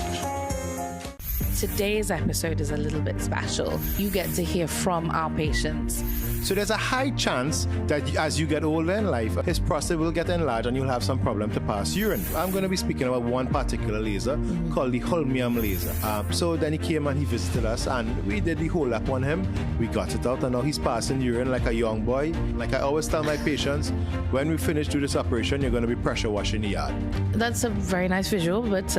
Speaker 3: Today's episode is a little bit special. You get to hear from our patients.
Speaker 23: So there's a high chance that as you get older in life, his prostate will get enlarged and you'll have some problem to pass urine. I'm going to be speaking about one particular laser called the holmium laser. So then he came and he visited us and we did the whole up on him. We got it out and now he's passing urine like a young boy. Like I always tell my patients, when we finish do this operation, you're going to be pressure washing the yard.
Speaker 3: That's a very nice visual, but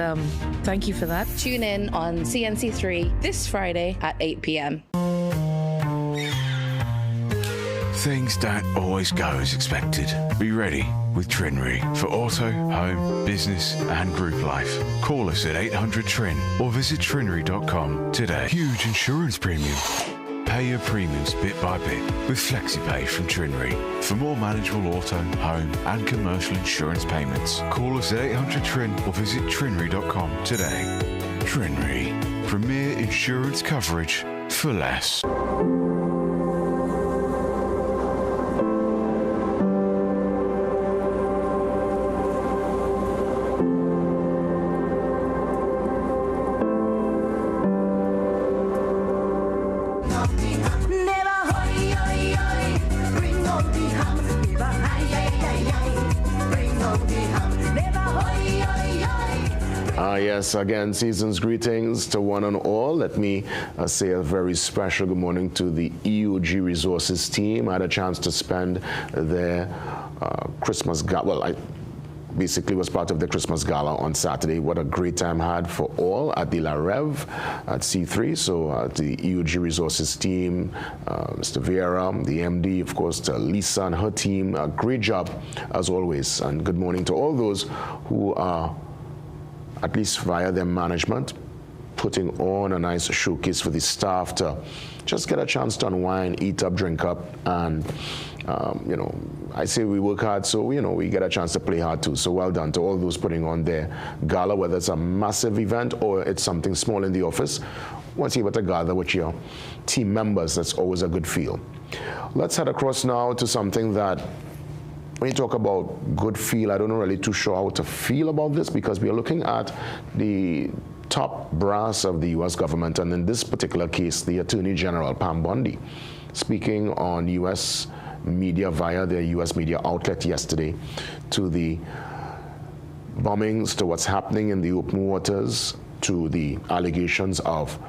Speaker 3: thank you for that. Tune in on CNC3 this Friday at 8 p.m.
Speaker 6: Things don't always go as expected. Be ready with Trinry for auto, home, business and group life. Call us at 800-TRIN or visit trinry.com today. Huge insurance premium. Pay your premiums bit by bit with FlexiPay from Trinry. For more manageable auto, home and commercial insurance payments, call us at 800-TRIN or visit trinry.com today. Trinry. Premier insurance coverage for less.
Speaker 4: Yes, again, season's greetings to one and all. Let me say a very special good morning to the EUG Resources team. I had a chance to spend their Christmas gala. Well, I basically was part of the Christmas gala on Saturday. What a great time I had for all at the La Rev at C3. So the EUG Resources team, Mr. Vieira, the MD, of course, to Lisa and her team. A great job as always. And good morning to all those who are, at least via their management, putting on a nice showcase for the staff to just get a chance to unwind, eat up, drink up, and you know, I say we work hard, so you know, we get a chance to play hard too. So well done to all those putting on their gala, whether it's a massive event or it's something small in the office. Once you're able to gather with your team members, that's always a good feel. Let's head across now to something that, when you talk about good feel, I don't know really too sure how to feel about this, because we are looking at the top brass of the U.S. government, and in this particular case, the Attorney General, Pam Bondi, speaking on U.S. media via their U.S. media outlet yesterday to the bombings, to what's happening in the open waters, to the allegations of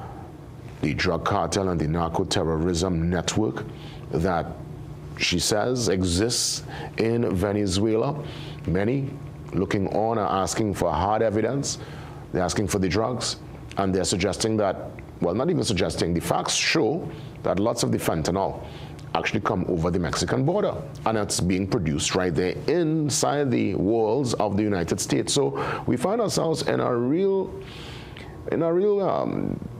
Speaker 4: the drug cartel and the narco-terrorism network that she says exists in Venezuela. Many looking on are asking for hard evidence. They're asking for the drugs, and they're suggesting that, well, not even suggesting, the facts show that lots of the fentanyl actually come over the Mexican border, and it's being produced right there inside the walls of the United States. So we find ourselves in a real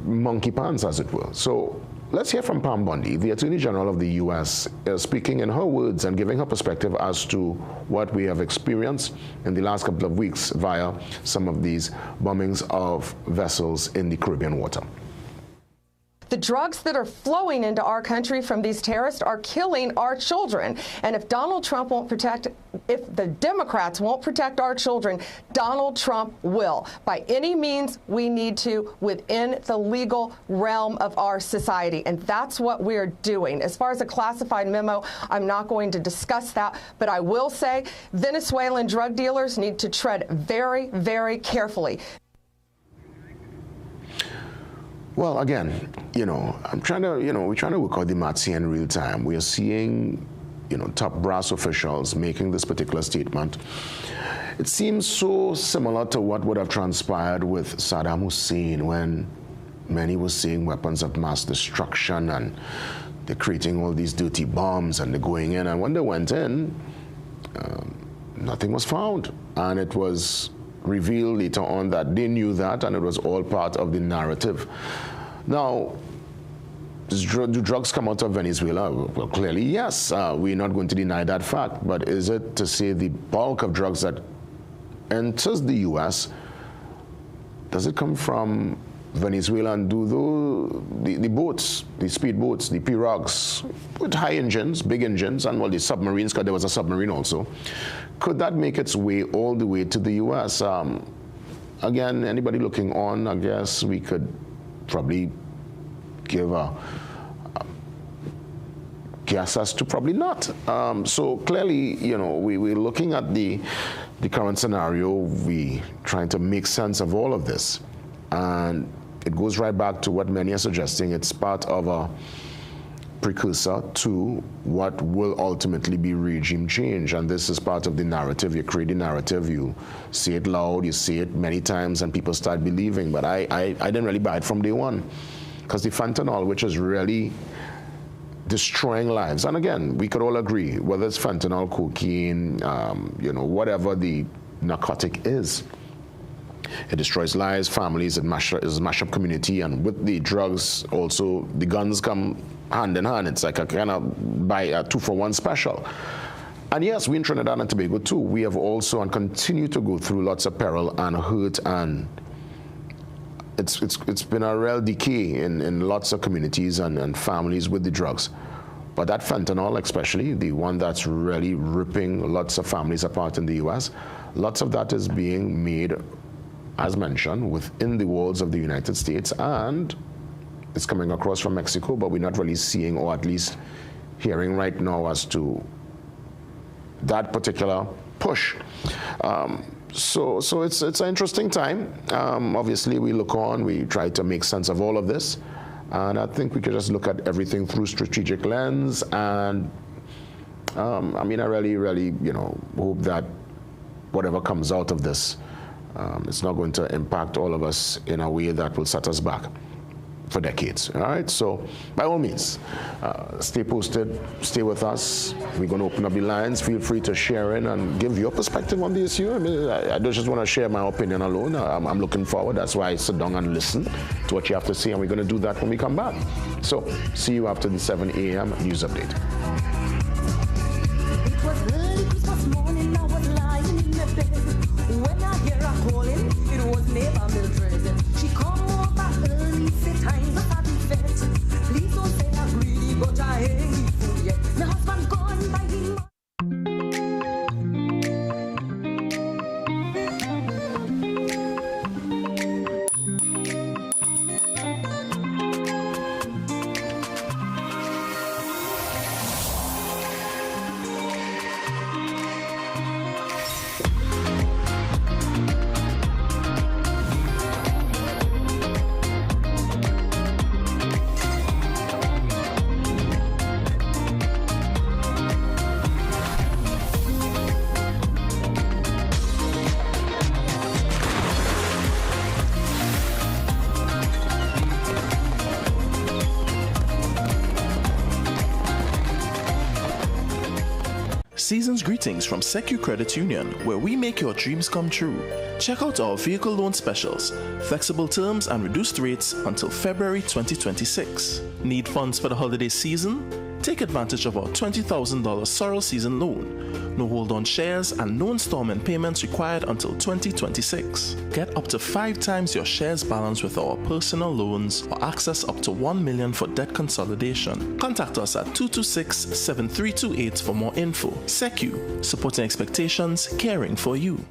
Speaker 4: monkey pants, as it were. So let's hear from Pam Bondi, the Attorney General of the U.S., speaking in her words and giving her perspective as to what we have experienced in the last couple of weeks via some of these bombings of vessels in the Caribbean water.
Speaker 7: The drugs that are flowing into our country from these terrorists are killing our children. And if Donald Trump won't protect, if the Democrats won't protect our children, Donald Trump will. By any means we need to, within the legal realm of our society. And that's what we're doing. As far as a classified memo, I'm not going to discuss that. But I will say Venezuelan drug dealers need to tread very, very carefully.
Speaker 4: Well, again, you know, we're trying to work out the maths here in real time. We are seeing, you know, top brass officials making this particular statement. It seems so similar to what would have transpired with Saddam Hussein, when many were seeing weapons of mass destruction and they're creating all these dirty bombs and they're going in. And when they went in, nothing was found. And it was revealed later on that they knew that, and it was all part of the narrative. Now, do drugs come out of Venezuela? Well, clearly, yes. We're not going to deny that fact. But is it to say the bulk of drugs that enters the U.S., does it come from Venezuela? And do the boats, the speed boats, the pirogues with high engines, big engines, and well, the submarines, because there was a submarine also, could that make its way all the way to the U.S.? Again, anybody looking on, I guess we could probably give a guess as to probably not. So clearly, you know, we're looking at the current scenario. We trying to make sense of all of this. And it goes right back to what many are suggesting. It's part of a precursor to what will ultimately be regime change. And this is part of the narrative. You create the narrative, you say it loud, you say it many times, and people start believing. But I didn't really buy it from day one. Because the fentanyl, which is really destroying lives. And again, we could all agree, whether it's fentanyl, cocaine, whatever the narcotic is, it destroys lives, families, it mash up community, and with the drugs also, the guns come hand in hand. It's like a kind of buy a 2-for-1 special. And yes, we in Trinidad and Tobago too, we have also and continue to go through lots of peril and hurt, and it's been a real decay in lots of communities and families with the drugs. But that fentanyl, especially, the one that's really ripping lots of families apart in the U.S., lots of that is being made, as mentioned, within the walls of the United States, and it's coming across from Mexico, but we're not really seeing, or at least hearing right now, as to that particular push. So it's an interesting time. Obviously, we look on, we try to make sense of all of this, and I think we could just look at everything through strategic lens. And I really, hope that whatever comes out of this, it's not going to impact all of us in a way that will set us back for decades. All right, so by all means, stay posted, stay with us. We're going to open up the lines. Feel free to share in and give your perspective on the issue. I don't just want to share my opinion alone. I'm looking forward. That's why I sit down and listen to what you have to say, and we're going to do that when we come back. So see you after the 7 a.m. news update.
Speaker 8: It was early Christmas morning, I was lying in my bed. When I hear her calling, it was neighbor Mildred. She come over early, say times are having fed. Please don't say I'm greedy, but I ain't eat food yet. My husband gone by him.
Speaker 9: Season's greetings from Secu Credit Union, where we make your dreams come true. Check out our vehicle loan specials, flexible terms and reduced rates until February 2026. Need funds for the holiday season? Take advantage of our $20,000 Sorrel season loan. No hold on shares and no installment payments required until 2026. Get up to 5 times your shares balance with our personal loans or access up to $1 million for debt consolidation. Contact us at 226-7328 for more info. Secu, supporting expectations, caring for you.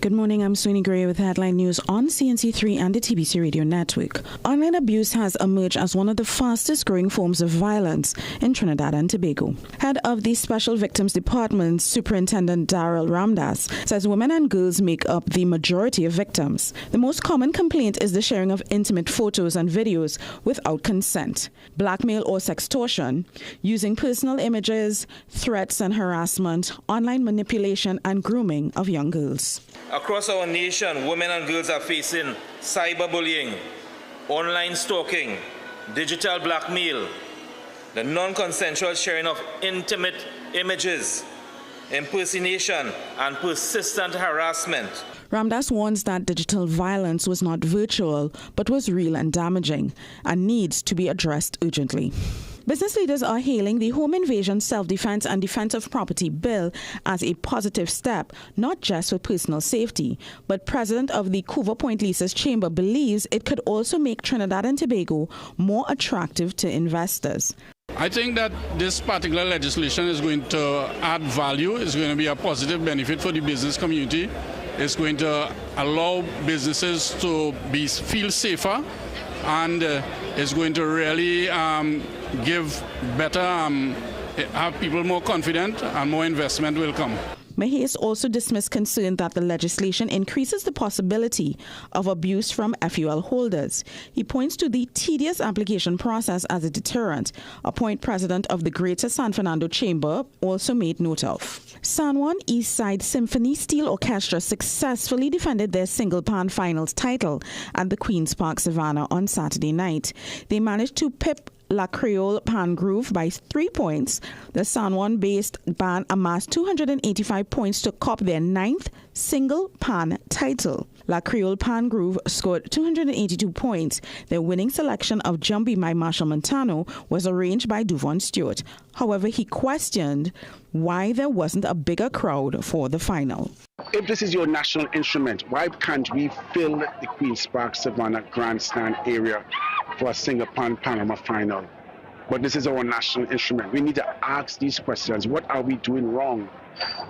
Speaker 10: Good morning, I'm Sweeney Gray with Headline News on CNC3 and the TBC Radio Network. Online abuse has emerged as one of the fastest growing forms of violence in Trinidad and Tobago. Head of the Special Victims Department, Superintendent Daryl Ramdas, says women and girls make up the majority of victims. The most common complaint is the sharing of intimate photos and videos without consent, blackmail or sextortion, using personal images, threats and harassment, online manipulation and grooming of young girls.
Speaker 24: Across our nation, women and girls are facing cyberbullying, online stalking, digital blackmail, the non-consensual sharing of intimate images, impersonation, and persistent harassment.
Speaker 10: Ramdas warns that digital violence was not virtual, but was real and damaging, and needs to be addressed urgently. Business leaders are hailing the Home Invasion, Self-Defense and Defense of Property Bill as a positive step, not just for personal safety, but President of the Coover Point Leases Chamber believes it could also make Trinidad and Tobago more attractive to investors.
Speaker 25: I think that this particular legislation is going to add value, it's going to be a positive benefit for the business community, it's going to allow businesses to feel safer, and it's going to really give better, have people more confident, and more investment will come.
Speaker 10: Mahies also dismissed concern that the legislation increases the possibility of abuse from FUL holders. He points to the tedious application process as a deterrent, a point President of the Greater San Fernando Chamber also made note of. San Juan East Side Symphony Steel Orchestra successfully defended their single pan finals title at the Queen's Park Savannah on Saturday night. They managed to pip La Creole Pan Groove by 3 points. The San Juan-based band amassed 285 points to cop their 9th single pan title. La Creole Pan Groove scored 282 points. Their winning selection of Jumpy by Marshall Montano was arranged by Duvon Stewart. However, he questioned why there wasn't a bigger crowd for the final.
Speaker 5: If this is your national instrument, why can't we fill the Queen's Park Savannah grandstand area for a single pan Panama final? But this is our national instrument. We need to ask these questions. What are we doing wrong?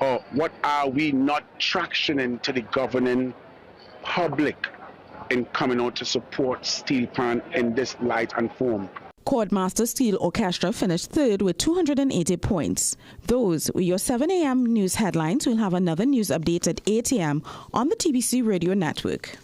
Speaker 5: Or what are we not tractioning to the governing public in coming out to support steel pan in this light and form?
Speaker 10: Chordmaster Steel Orchestra finished third with 280 points. Those were your 7 a.m. news headlines. We'll have another news update at 8 a.m. on the TBC Radio Network.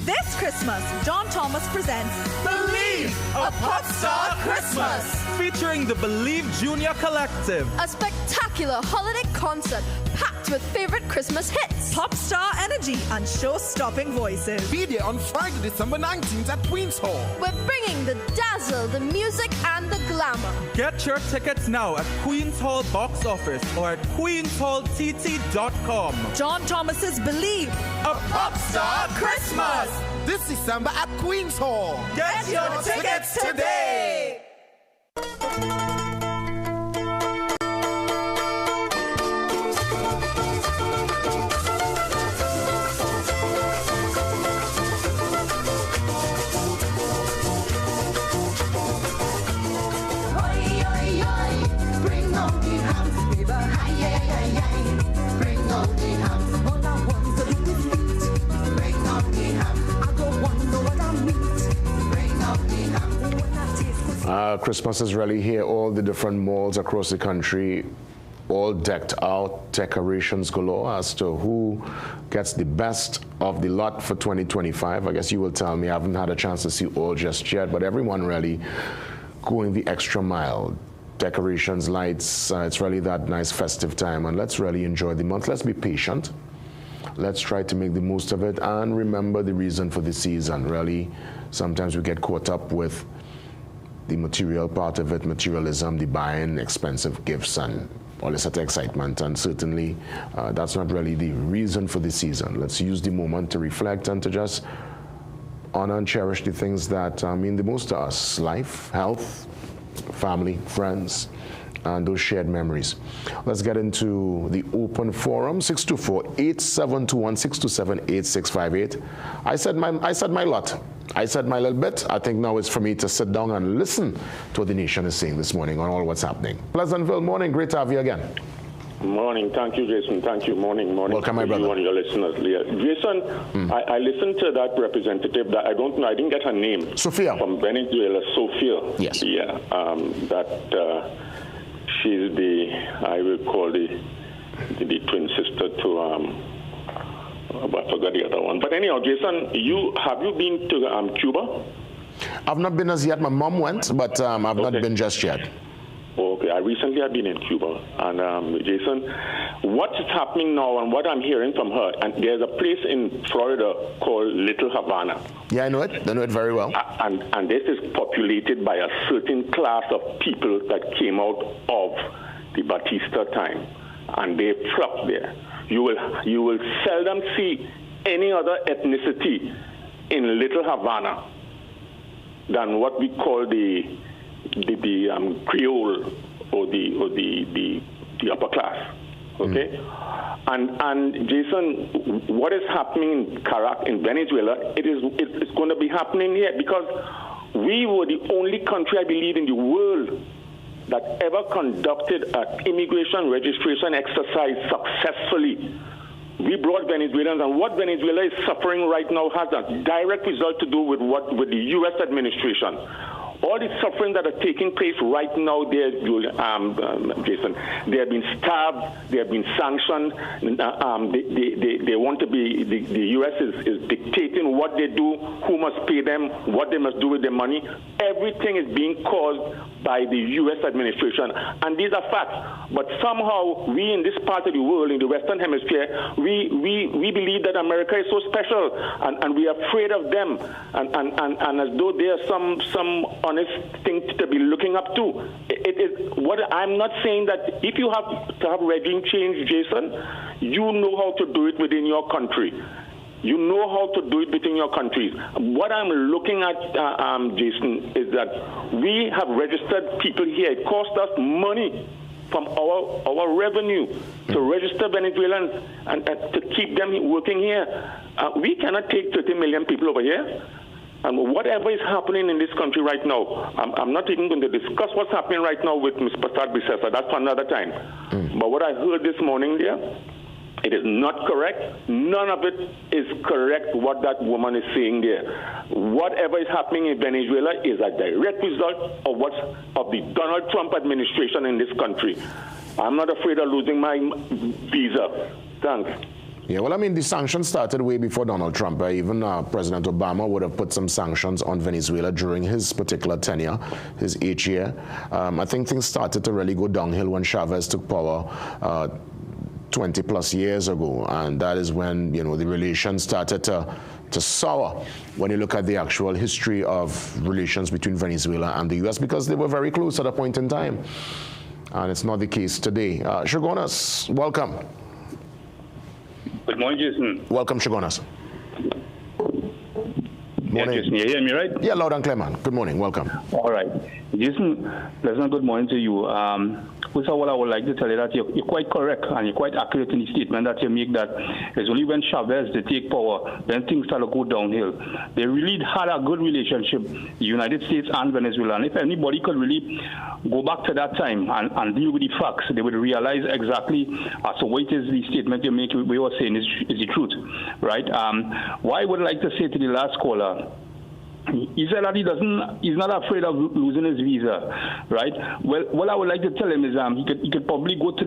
Speaker 11: This Christmas, John Thomas presents Believe, a Pop Star Christmas,
Speaker 12: featuring the Believe Junior Collective.
Speaker 14: A spectacular holiday concert packed with favorite Christmas hits,
Speaker 11: pop star energy, and show-stopping voices.
Speaker 16: Be there on Friday, December 19th at Queen's Hall.
Speaker 14: We're bringing the dazzle, the music, and the glamour.
Speaker 12: Get your tickets now at Queen's Hall box office or at queenshalltt.com.
Speaker 11: John Thomas's Believe,
Speaker 16: a Pop Star Christmas, this December at Queen's Hall.
Speaker 11: Get your tickets today.
Speaker 4: Christmas is really here. All the different malls across the country, all decked out, decorations galore as to who gets the best of the lot for 2025. I guess you will tell me. I haven't had a chance to see all just yet, but everyone really going the extra mile. Decorations, lights, it's really that nice festive time, and let's really enjoy the month. Let's be patient. Let's try to make the most of it and remember the reason for the season. Really, sometimes we get caught up with the material part of it, materialism, the buying expensive gifts and all this excitement, and certainly that's not really the reason for the season. Let's use the moment to reflect and to just honor and cherish the things that mean the most to us: life, health, family, friends, and those shared memories. Let's get into the open forum, 624-8721, 627-8658. I said my lot. I said my little bit. I think now it's for me to sit down and listen to what the nation is saying this morning on all what's happening. Pleasantville, morning. Great to have you again.
Speaker 26: Morning. Thank you, Jason. Thank you. Morning.
Speaker 4: Welcome, my brother.
Speaker 26: You and your listeners. Jason, I listened to that representative that I don't know. I didn't get her name.
Speaker 4: Sophia.
Speaker 26: From Venezuela. Sophia.
Speaker 4: Yes.
Speaker 26: Yeah. She's the, I will call the twin sister to, I forgot the other one. But anyhow, Jason, have you been to Cuba?
Speaker 4: I've not been as yet. My mom went, but I've not been just yet.
Speaker 26: Okay, I recently have been in Cuba, and Jason, what's happening now and what I'm hearing from her, and there's a place in Florida called Little Havana.
Speaker 4: Yeah, I know it. I know it very well.
Speaker 26: And this is populated by a certain class of people that came out of the Batista time, and they flocked there. You will seldom see any other ethnicity in Little Havana than what we call the Creole or the upper class, okay? And Jason, what is happening in Caracas, in Venezuela, it's going to be happening here because we were the only country, I believe, in the world that ever conducted an immigration registration exercise successfully We brought Venezuelans, and what Venezuela is suffering right now has a direct result to do with the U.S. administration. All the suffering that are taking place right now there, Jason, they have been starved, they have been sanctioned, they want to be, the U.S. is dictating what they do, who must pay them, what they must do with their money. Everything is being caused by the U.S. administration, and these are facts. But somehow, we in this part of the world, in the Western Hemisphere, we believe that America is so special, and we are afraid of them, and as though they are some honest thing to be looking up to. It is what I'm not saying that if you have to have regime change, Jason, you know how to do it within your country. You know how to do it within your countries. What I'm looking at, Jason, is that we have registered people here. It costs us money from our revenue to register Venezuelans and to keep them working here. We cannot take 30 million people over here. And whatever is happening in this country right now, I'm not even going to discuss what's happening right now with Ms. Prasad Bisesa. That's for another time. But what I heard this morning there, it is not correct. None of it is correct what that woman is saying there. Whatever is happening in Venezuela is a direct result of the Donald Trump administration in this country. I'm not afraid of losing my visa. Thanks.
Speaker 4: Yeah, well, I mean, the sanctions started way before Donald Trump. Even President Obama would have put some sanctions on Venezuela during his particular tenure, his 8th year. I think things started to really go downhill when Chavez took power 20 plus years ago, and that is when, the relations started to sour when you look at the actual history of relations between Venezuela and the U.S., because they were very close at a point in time, and it's not the case today. Shagonas, welcome.
Speaker 15: Good morning, Jason.
Speaker 4: Welcome, Shagonas.
Speaker 15: Morning. Yeah, Jason, you hear me right?
Speaker 4: Yeah, loud and clear, man. Good morning. Welcome.
Speaker 15: All right. Jason, pleasant good morning to you. First of all, I would like to tell you that you're quite correct and you're quite accurate in the statement that you make, that it's only when Chavez they take power, then things start to go downhill. They really had a good relationship, the United States and Venezuela. And if anybody could really go back to that time and deal with the facts, they would realize exactly as to what is the statement you make, we were saying is the truth, right? What I would like to say to the last caller, he said that he's not afraid of losing his visa, right? Well, what I would like to tell him is he could probably go to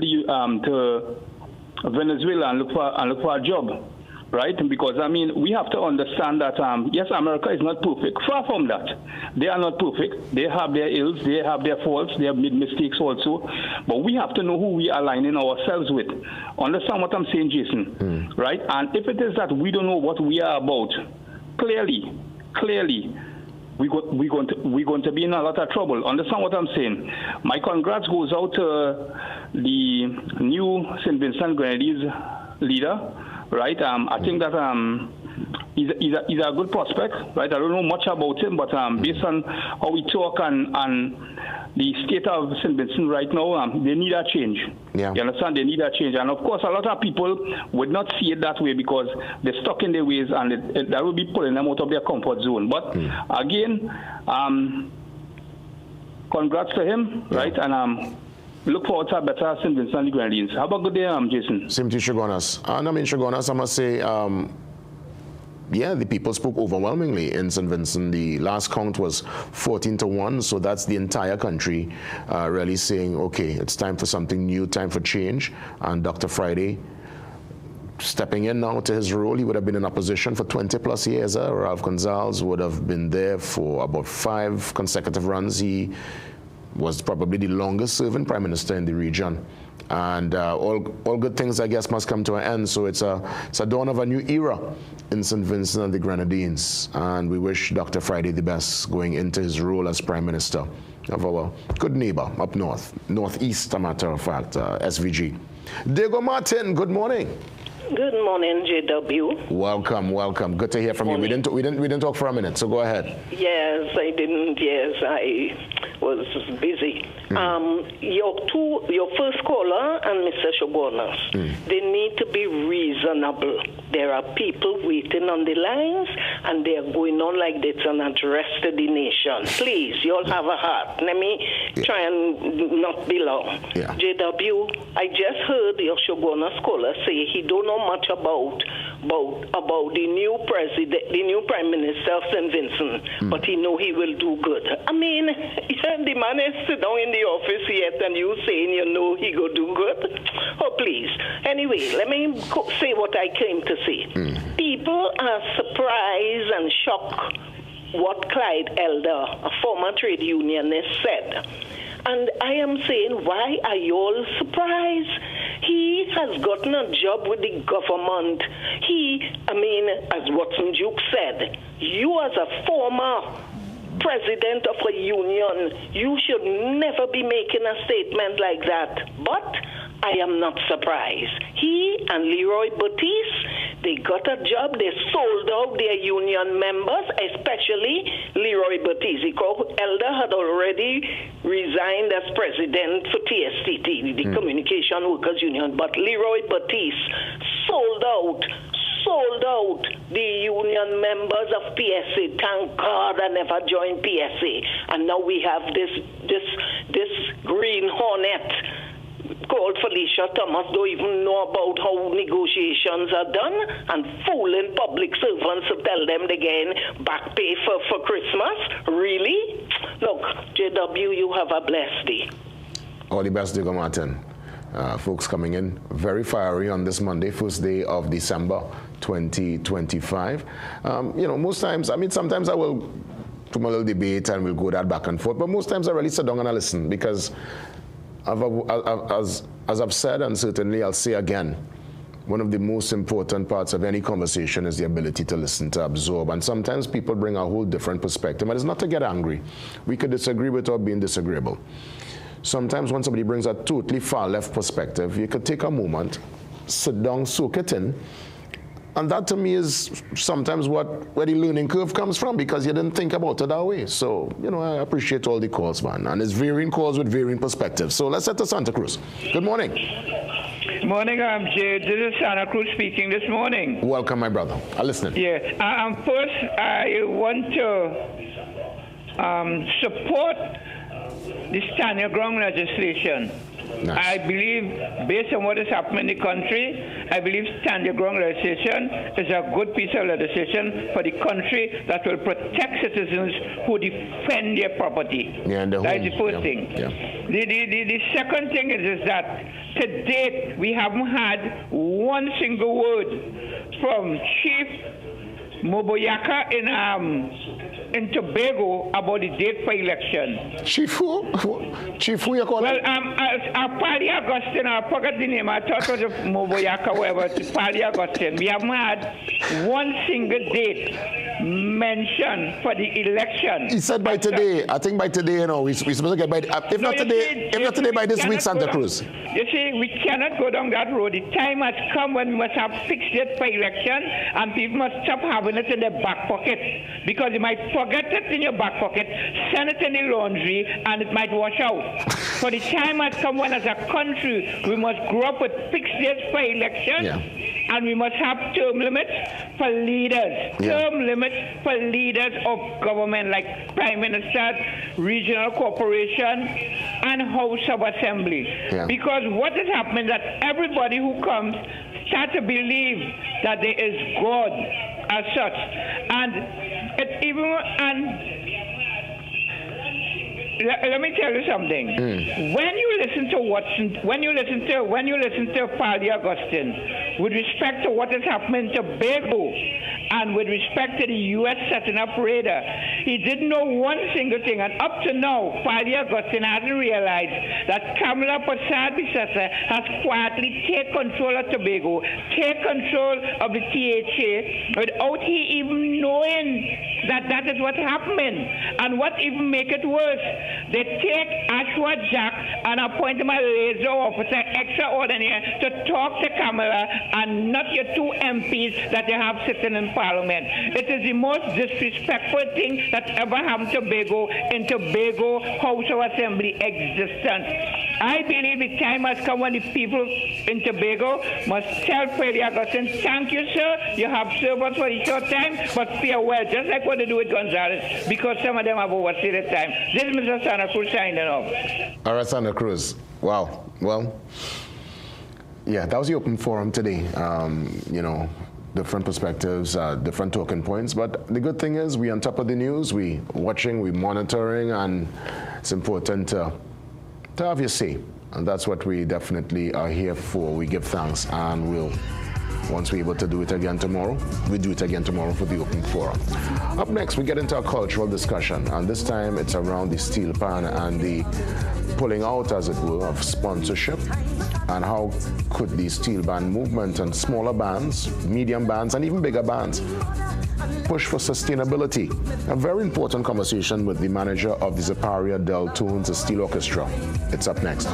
Speaker 15: Venezuela and look for a job, right? Because we have to understand that yes, America is not perfect. Far from that, they are not perfect. They have their ills, they have their faults, they have made mistakes also. But we have to know who we are aligning ourselves with. Understand what I'm saying, Jason? Right? And if it is that we don't know what we are about, clearly, we're going to be in a lot of trouble. Understand what I'm saying? My congrats goes out to the new St. Vincent Grenadines leader, right? I think that he's a good prospect, right? I don't know much about him, but based on how we talk and the state of St. Vincent right now, they need a change. Yeah. You understand? They need a change. And of course, a lot of people would not see it that way because they're stuck in their ways, and that will be pulling them out of their comfort zone. But again, congrats to him, right? And look forward to a better St. Vincent Grenadines. Have a good day, Jason.
Speaker 4: Same to you, Shagonas. And Shagonas, I must say, the people spoke overwhelmingly in St. Vincent. The last count was 14-1, so that's the entire country really saying, okay, it's time for something new, time for change. And Dr. Friday stepping in now to his role. He would have been in opposition for 20 plus years. Ralph Gonzalez would have been there for about 5 consecutive runs. He was probably the longest serving prime minister in the region. And all good things, I guess, must come to an end. So it's a dawn of a new era in St. Vincent and the Grenadines. And we wish Dr. Friday the best going into his role as Prime Minister of our good neighbor up north, northeast, a matter of fact, SVG. Diego Martin, good morning.
Speaker 17: Good morning, JW.
Speaker 4: Welcome. Good to hear from you. We didn't talk for a minute, so go ahead.
Speaker 17: Yes, I didn't. Yes, I was busy. Your first caller and Mr. Shogunas, they need to be reasonable. There are people waiting on the lines, and they are going on like it's an address to the nation. Please, you all have a heart. Let me try and not be long. JW, I just heard your Shogunas caller say he don't know much about the new president, the new prime minister of St. Vincent, but he know he will do good. I mean, the man is sit down in the office yet, and you saying you know he go do good? Oh, please. Anyway, let me say what I came to say. People are surprised and shocked what Clyde Elder, a former trade unionist, said. And I am saying, why are you all surprised? He has gotten a job with the government. As Watson Duke said, you as a former president of a union, you should never be making a statement like that. But I am not surprised. He and Leroy Batiste, they got a job. They sold out their union members, especially Leroy Batiste. Elder had already resigned as president for TSTT, the Communication Workers Union. But Leroy Batiste sold out the union members of PSA. Thank God I never joined PSA. And now we have this Green Hornet called Felicia Thomas, don't even know about how negotiations are done, and fooling public servants to tell them they get back pay for Christmas. Really? Look, JW, you have a blessed day.
Speaker 4: All the best, Digger Martin. Folks coming in very fiery on this Monday, first day of December 2025. Most times, sometimes I will from a little debate and we'll go that back and forth, but most times I really sit down and I listen, because as I've said, and certainly I'll say again, one of the most important parts of any conversation is the ability to listen, to absorb. And sometimes people bring a whole different perspective. And it's not to get angry. We could disagree without being disagreeable. Sometimes when somebody brings a totally far left perspective, you could take a moment, sit down, soak it in. And that to me is sometimes where the learning curve comes from, because you didn't think about it that way. So, I appreciate all the calls, man. And it's varying calls with varying perspectives. So let's head to Santa Cruz. Good morning.
Speaker 2: Morning, Jay. This is Santa Cruz speaking this morning.
Speaker 4: Welcome, my brother. I'm listening.
Speaker 2: Yeah. First, I want to support the stand your ground legislation. Nice. I believe, based on what is happening in the country, I believe stand your ground legislation is a good piece of legislation for the country that will protect citizens who defend their property.
Speaker 4: Yeah,
Speaker 2: that is the first thing.
Speaker 4: Yeah.
Speaker 2: The second thing is that to date, we haven't had one single word from Chief Moboyaka in Tobago about the date for election.
Speaker 4: Chief who? Chief who you call?
Speaker 2: Well, Pali Augustine, I forgot the name. I thought it was Moboyaka, whatever. Pali Augustine. We haven't had one single date mentioned for the election.
Speaker 4: He said by today. I think by today, we're supposed to get by. If not today, by this week, Santa Cruz.
Speaker 2: You see, we cannot go down that road. The time has come when we must have fixed date for election, and people must stop having it in their back pocket, because you might forget it in your back pocket, send it in the laundry, and it might wash out. So the time has come when, as a country, we must grow up with fixed dates for election, and we must have term limits for leaders. Term limits for leaders of government, like Prime Minister, regional corporation, and House of Assembly. Because what is happening that everybody who comes start to believe that there is God as such, and it's even let me tell you something. When you listen to Pali Augustine, with respect to what is happening to Tobago, and with respect to the U.S. setting up radar, he didn't know one single thing. And up to now, Pali Augustine hasn't realized that Kamala Prasad-Bissessar has quietly taken control of Tobago, take control of the THA, without he even knowing that is what's happening. And what even make it worse, they take Ashwa Jack and appoint him a liaison officer extraordinary to talk to Kamala, and not your two MPs that they have sitting in Parliament. Parliament. It is the most disrespectful thing that ever happened to Tobago in Tobago House of Assembly existence. I believe the time has come when the people in Tobago must tell Freddie Augustine, thank you, sir. You have served us for a short time, but farewell, just like what they do with Gonzalez, because some of them have overstayed their time. This is Mr. Santa Cruz signing off.
Speaker 4: All right, Santa Cruz. Wow. Well, yeah, that was the open forum today. You know, different perspectives, different talking points. But the good thing is we're on top of the news. We're watching, we're monitoring, and it's important to have your say. And that's what we definitely are here for. We give thanks, and once we're able to do it again tomorrow, we do it again tomorrow for the open forum. Up next, we get into a cultural discussion, and this time it's around the steel pan and the pulling out, as it were, of sponsorship, and how could the steel band movement and smaller bands, medium bands, and even bigger bands push for sustainability. A very important conversation with the manager of the Zaparia Del Tunes Steel Orchestra. It's up next.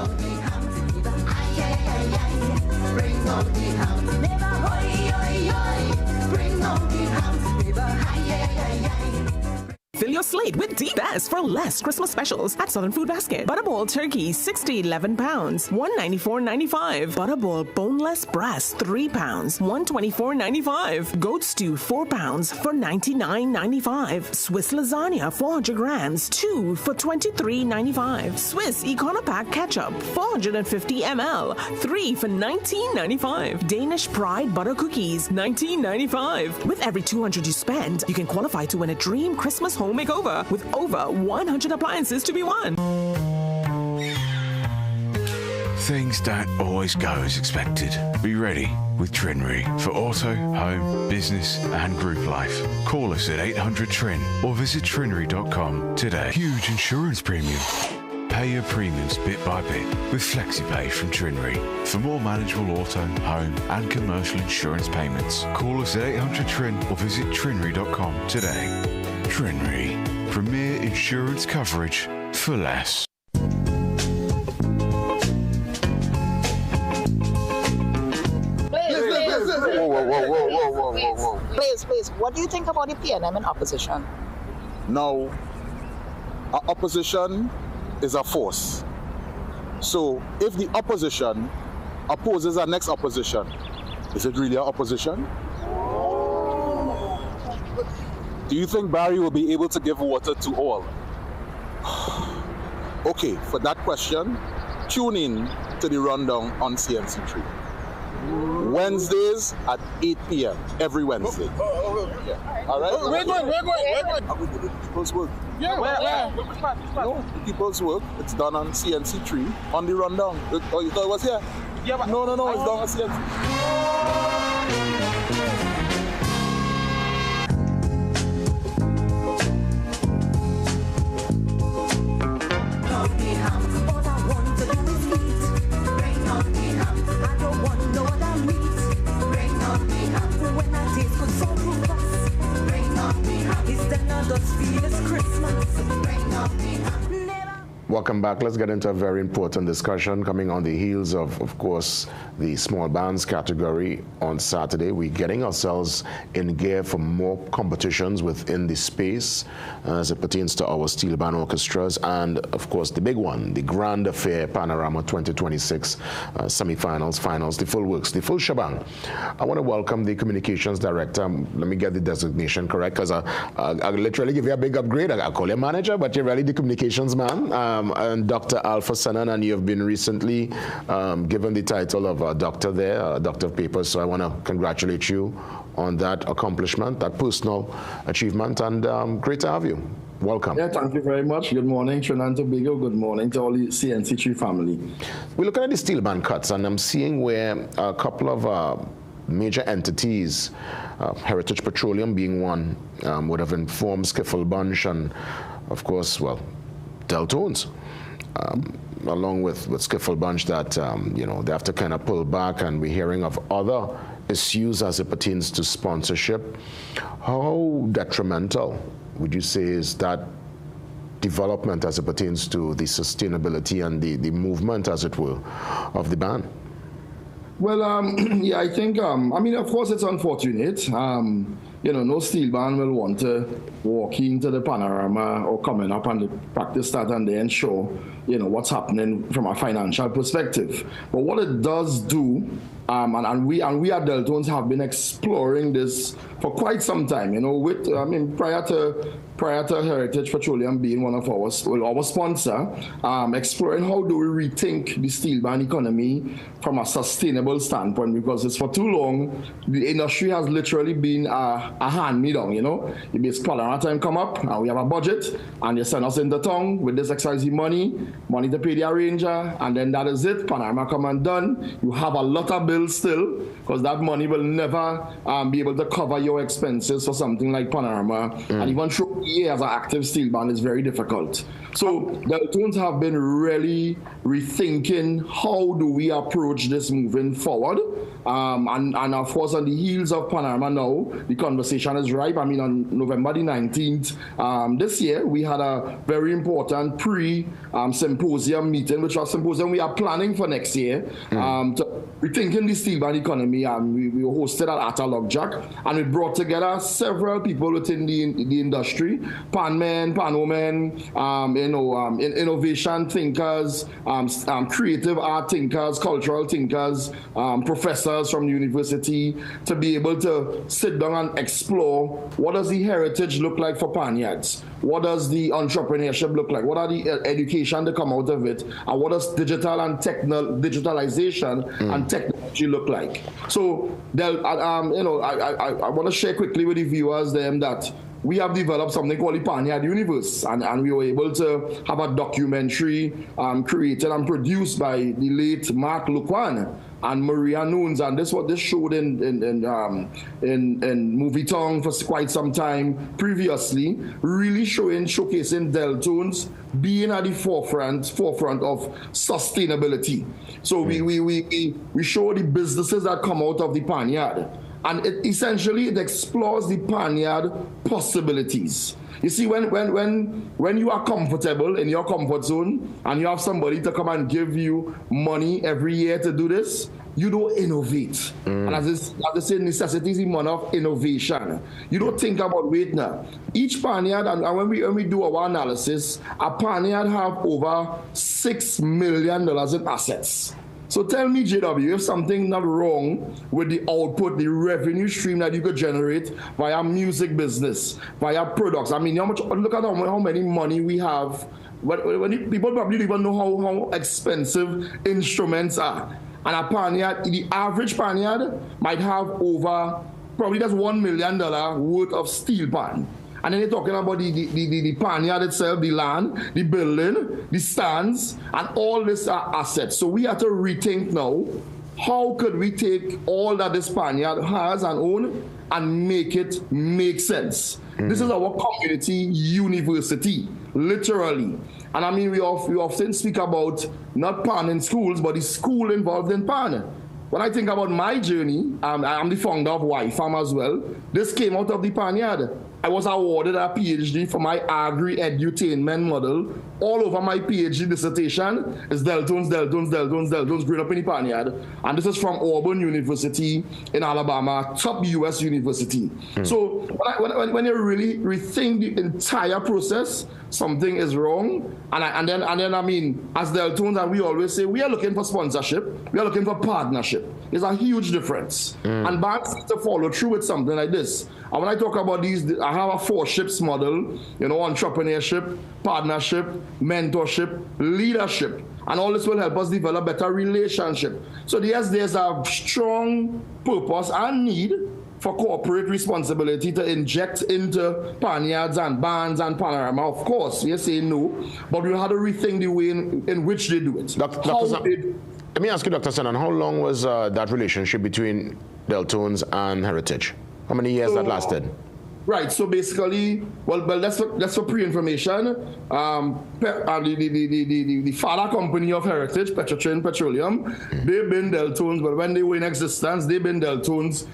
Speaker 13: Fill your slate with the best for less Christmas specials at Southern Food Basket. Butterball turkey, 60 11 pounds, $194.95. Butterball boneless breast, 3 pounds, $124.95. Goat stew, 4 pounds for $99.95. Swiss lasagna, 400 grams, 2 for $23.95. Swiss Econopack ketchup, 450 ml, 3 for $19.95. Danish Pride butter cookies, $19.95. With every $200 you spend, you can qualify to win a dream Christmas home makeover with over 100 appliances to be won.
Speaker 6: Things don't always go as expected. Be ready with Trinry for auto, home, business and group life. Call us at 800 Trin or visit trinry.com today. Huge insurance premium. Pay your premiums bit by bit with FlexiPay from Trinry. For more manageable auto, home and commercial insurance payments, call us at 800 Trin or visit trinry.com today. Trinry, premier insurance coverage for less.
Speaker 18: Whoa. Please, what do you think about the PNM in opposition?
Speaker 19: Now, opposition is a force. So if the opposition opposes our next opposition, is it really an opposition? Do you think Barry will be able to give water to all? Okay, for that question, tune in to the rundown on CNC3. Wednesdays at 8 p.m. every Wednesday. Yeah. All right?
Speaker 16: We're going.
Speaker 19: The People's Work.
Speaker 16: Yeah, where?
Speaker 19: No, the People's Work. It's done on CNC3 on the rundown. Oh, you thought it was here?
Speaker 16: Yeah, but
Speaker 19: no, it's done on CNC3.
Speaker 4: Welcome back. Let's get into a very important discussion coming on the heels of course, the small bands category on Saturday. We're getting ourselves in gear for more competitions within the space as it pertains to our steel band orchestras and, of course, the big one, the Grand Affair Panorama 2026 semi-finals, finals, the full works, the full shebang. I want to welcome the communications director. Let me get the designation correct because I literally give you a big upgrade. I call you manager, but you're really the communications man. And Dr. Alpha Sanan, and you have been recently given the title of doctor there, Doctor of Papers. So I want to congratulate you on that accomplishment, that personal achievement, and great to have you. Welcome.
Speaker 20: Yeah, thank you very much. Good morning, Trinidad and Tobago. Good morning to all the CNC3 family.
Speaker 4: We're looking at the steel band cuts, and I'm seeing where a couple of major entities, Heritage Petroleum being one, would have informed Skiffle Bunch and, of course, well, Deltones, along with Skiffle Bunch that, you know, they have to kind of pull back, and we're hearing of other issues as it pertains to sponsorship. How detrimental would you say is that development as it pertains to the sustainability and the movement, as it were, of the band?
Speaker 20: Well, yeah, I think, I mean, of course, it's unfortunate. no steel band will want to walk into the panorama or coming up and the practice start and they ensure, what's happening from a financial perspective. But what it does do, and we at Deltones have been exploring this for quite some time, prior to Heritage Petroleum being one of our sponsor, exploring how do we rethink the steel band economy from a sustainable standpoint, because it's for too long, the industry has literally been a hand-me-down, You basically Panorama time come up, and we have a budget, and you send us into town with this XYZ money to pay the arranger, and then that is it. Panorama come and done. You have a lot of bills still, because that money will never be able to cover your expenses for something like Panorama, and even through as an active steel band is very difficult. So Deltones have been really rethinking how do we approach this moving forward. And of course, on the heels of Panorama now, the conversation is ripe. On November the 19th this year, we had a very important pre-symposium meeting, which was a symposium we are planning for next year. To rethinking the steel band economy. We hosted at Lockjack, and we brought together several people within the industry, panmen, panwomen, innovation thinkers, creative art thinkers, cultural thinkers, professors from the university, to be able to sit down and explore what does the heritage look like for Panyards? What does the entrepreneurship look like? What are the education that come out of it? And what does digitalization and technology look like? So, I want to share quickly with the viewers that we have developed something called the Panyard Universe, and we were able to have a documentary created and produced by the late Mark Luquan and Maria Nunes, and this showed in Movie Tongue for quite some time previously, really showcasing Deltones being at the forefront of sustainability. So we show the businesses that come out of the Panyard, and it explores the Panyard possibilities. You see, when you are comfortable in your comfort zone and you have somebody to come and give you money every year to do this, you don't innovate. And as they say, necessity is the mother of innovation. You don't think about, wait now, each Panyard, and when we do our analysis, a Panyard have over $6 million in assets. So tell me, JW, if something not wrong with the output, the revenue stream that you could generate via music business, via products. Look at how many money we have. When people probably don't even know how expensive instruments are. And a Panyard, the average Panyard might have over, probably that's $1 million worth of steel pan. And then they're talking about the Panyard itself, the land, the building, the stands, and all these are assets. So we have to rethink now, how could we take all that this Panyard has and own and make it make sense? This is our community university, literally. And we often speak about not pan in schools, but the school involved in pan. When I think about my journey, I'm the founder of YFAM as well. This came out of the Panyard. I was awarded a PhD for my agri-edutainment model. All over my PhD dissertation is Deltones growing up in the Panyard. And this is from Auburn University in Alabama, top US university. So when you really rethink the entire process, something is wrong. And then as Deltones, and we always say, we are looking for sponsorship, we are looking for partnership. There's a huge difference. And banks need to follow through with something like this. And when I talk about these, I have a 4 ships model, entrepreneurship, partnership, mentorship, leadership. And all this will help us develop better relationship. So yes, there's a strong purpose and need for corporate responsibility to inject into Panyards and bands and Panorama. Of course, we say no, but we have to rethink the way in which they do it.
Speaker 4: Let me ask you, Dr. Sanan, how long was that relationship between Deltones and Heritage? How many years that lasted?
Speaker 20: Right, so basically, that's for pre-information. The father company of Heritage, Petroleum, they've been Deltones, but when they were in existence, they've been Deltones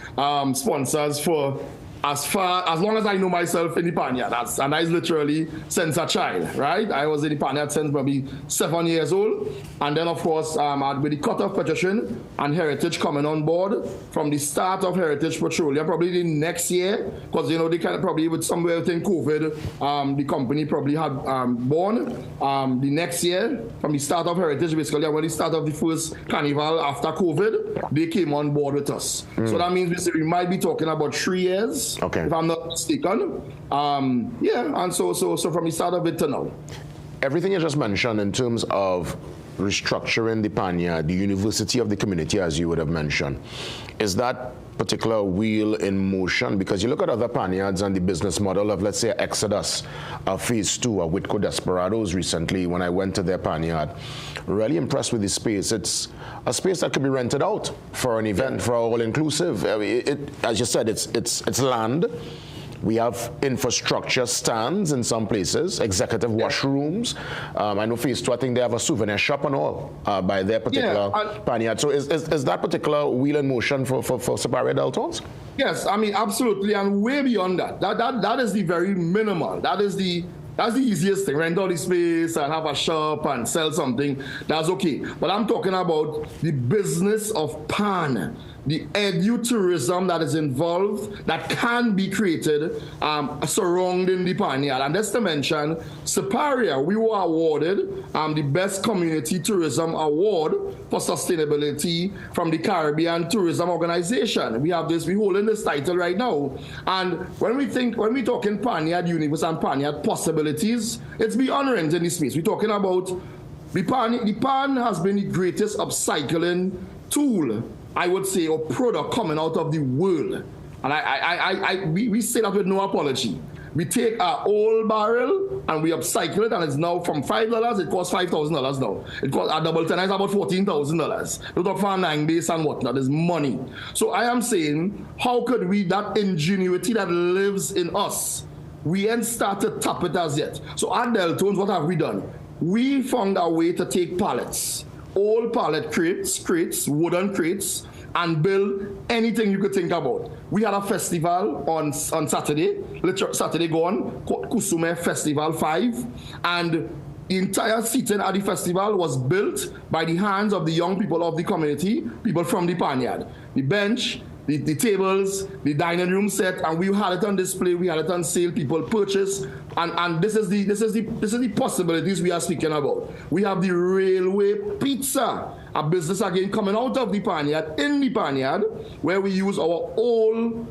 Speaker 20: sponsors for as long as I know myself in the Panyard, and that is literally since a child, right? I was in the Panyard since probably 7 years old, and then of course with the cut-off petition and Heritage coming on board from the start of Heritage Petroleum, probably the next year, because you know they kind of probably with somewhere within COVID, the company probably had born the next year from the start of Heritage, basically when the start of the first carnival after COVID, they came on board with us. So that means we might be talking about 3 years.
Speaker 4: Okay.
Speaker 20: If I'm not mistaken. And so from the start of it to now.
Speaker 4: Everything you just mentioned in terms of restructuring the Panyard, the university of the community, as you would have mentioned, is that particular wheel in motion? Because you look at other Panyards and the business model of, let's say, Exodus, Phase 2, or Whitco Desperados recently, when I went to their Panyard, really impressed with the space. It's a space that could be rented out for an event, for all-inclusive. As you said, it's land. We have infrastructure stands in some places, executive washrooms. I know Phase 2, I think they have a souvenir shop and all by their particular Panyard. So is that particular wheel in motion for Superior Deltons?
Speaker 20: Yes, I mean, absolutely, and way beyond that. That is the very minimal. That's the easiest thing. Rent out the space and have a shop and sell something. That's okay. But I'm talking about the business of Pan, the edu-tourism that is involved, that can be created surrounding the Panyard. And just to mention, Superior, we were awarded the Best Community Tourism Award for Sustainability from the Caribbean Tourism Organization. We holding this title right now. And when we talk in Panyard universe and Panyard possibilities, it's beyond rent in this space. We're talking about the Pan has been the greatest upcycling tool, I would say, or product coming out of the world. And we say that with no apology. We take our old barrel and we upcycle it, and it's now from $5, it costs $5,000 now. It costs a double ten, it's about $14,000. We talk for 9 days and whatnot, it's money. So I am saying, how could we, that ingenuity that lives in us, we ain't started to tap it as yet. So at Deltons, what have we done? We found a way to take pallets, old pallet crates, wooden crates, and build anything you could think about. We had a festival on Saturday, Saturday gone, Kusume Festival 5, and the entire seating at the festival was built by the hands of the young people of the community, people from the Panyard. The bench, the tables, the dining room set, and we had it on display, we had it on sale, people purchase, and this is the possibilities we are speaking about. We have the railway pizza, a business again coming out of the Panyard, in the Panyard, where we use our old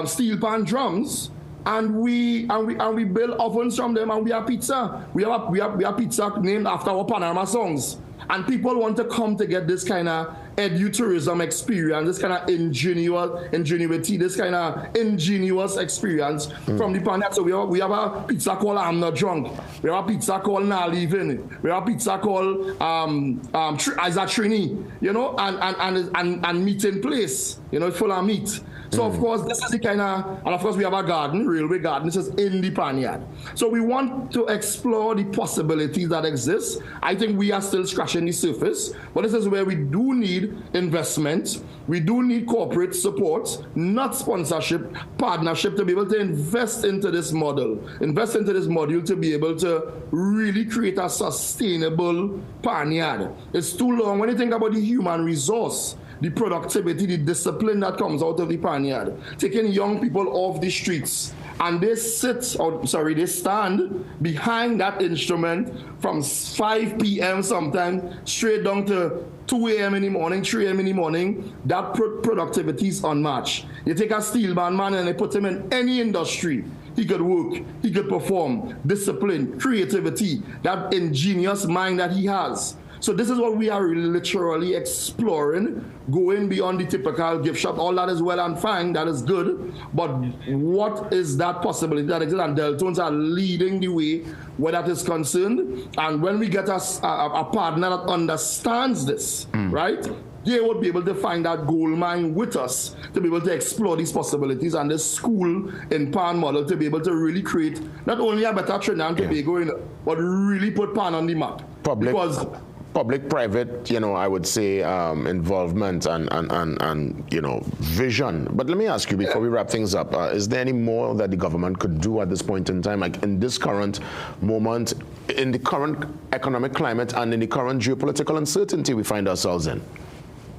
Speaker 20: steel pan drums, and we build ovens from them, and we have pizza. We have pizza named after our Panorama songs. And people want to come to get this kind of edu-tourism experience, this kind of ingenuity, this kind of ingenious experience from the Panyard. So we have a pizza called I'm Not Drunk. We have a pizza called Nah Leaving. We have a pizza called Isaac Trini, you know, and meat in place, you know, full of meat. So of course, this is the kind of, and of course we have a garden, railway garden, this is in the Panyard. So we want to explore the possibilities that exist. I think we are still scratching the surface, but this is where we do need investment. We do need corporate support, not sponsorship, partnership, to be able to invest into this model, to be able to really create a sustainable Panyard. It's too long. When you think about the human resource, the productivity, the discipline that comes out of the Panyard, taking young people off the streets, and they stand behind that instrument from 5 p.m. sometime straight down to 2 a.m. in the morning, 3 a.m. in the morning. That productivity is unmatched. You take a steel band man and they put him in any industry, he could work, he could perform, discipline, creativity, that ingenious mind that he has. So this is what we are literally exploring, going beyond the typical gift shop. All that is well and fine, that is good, but what is that possibility that exists? And Deltons are leading the way where that is concerned. And when we get a partner that understands this, right, they would be able to find that gold mine with us to be able to explore these possibilities, and this school in Pan model to be able to really create not only a better Trinidad and Tobago, but really put Pan on the map.
Speaker 4: Public public-private, I would say, involvement and vision. But let me ask you before we wrap things up, is there any more that the government could do at this point in time, like in this current moment, in the current economic climate and in the current geopolitical uncertainty we find ourselves in?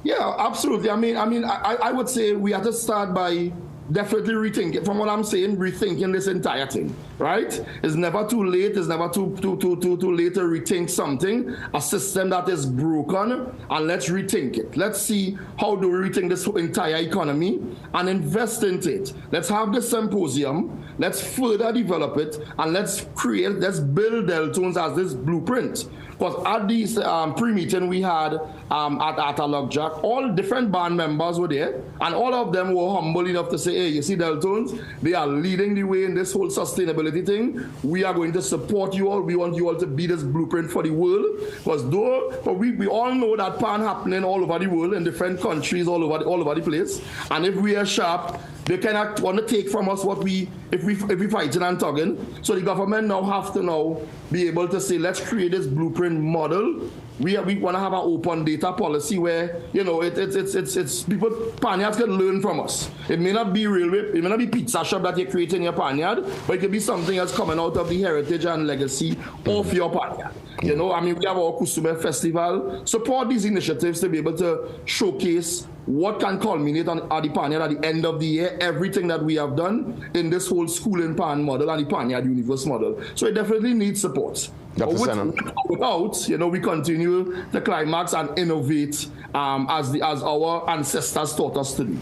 Speaker 20: Yeah, absolutely. I would say we have to start by definitely rethinking, from what I'm saying, rethinking this entire thing, right? It's never too late. It's never too late to rethink something, a system that is broken, and let's rethink it. Let's see how do we rethink this entire economy and invest into it. Let's have this symposium. Let's further develop it, and let's build Deltoons as this blueprint. Because at this pre-meeting we had at Alokjak, all different band members were there, and all of them were humble enough to say, hey, you see Deltoons, they are leading the way in this whole sustainability thing. We are going to support you all. We want you all to be this blueprint for the world. Because we all know that pan happening all over the world, in different countries, all over the place. And if we are sharp, they cannot want to take from us what if we fighting and tugging. So the government now have to be able to say, let's create this blueprint model. We want to have an open data policy where it's people Panyards can learn from us. It may not be railway, it may not be pizza shop that you're creating your Panyard, but it could be something else coming out of the heritage and legacy of your Panyard. We have our Kusume Festival. Support these initiatives to be able to showcase what can culminate on the Panyard at the end of the year, everything that we have done in this whole school in Pan model and the Panyard Universe model. So it definitely needs support. Without, we continue to climax and innovate as our ancestors taught us to do.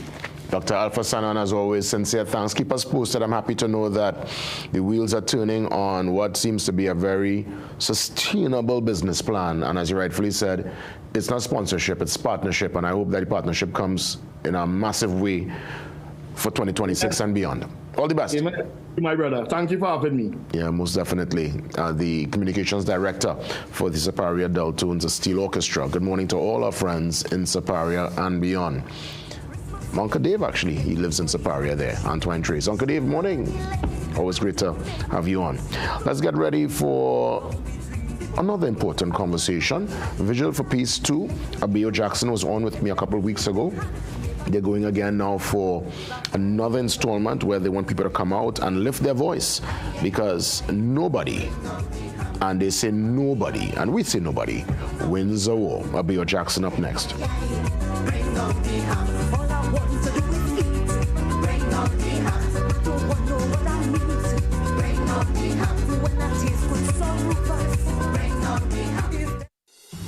Speaker 4: Dr. Alpha Sanon, as always, sincere thanks. Keep us posted. I'm happy to know that the wheels are turning on what seems to be a very sustainable business plan. And as you rightfully said, it's not sponsorship, it's partnership. And I hope that the partnership comes in a massive way for 2026 and beyond. All the best.
Speaker 20: Amen. My brother, thank you for having me.
Speaker 4: Yeah, most definitely. The communications director for the Siparia Deltoons Steel Orchestra. Good morning to all our friends in Siparia and beyond. Uncle Dave, actually, he lives in Siparia there, Antoine Trace. Uncle Dave, morning. Always great to have you on. Let's get ready for another important conversation. Vigil for Peace 2. Abio Jackson was on with me a couple of weeks ago. They're going again now for another installment where they want people to come out and lift their voice, because nobody, and they say nobody, and we say nobody, wins a war. Abio Jackson up next.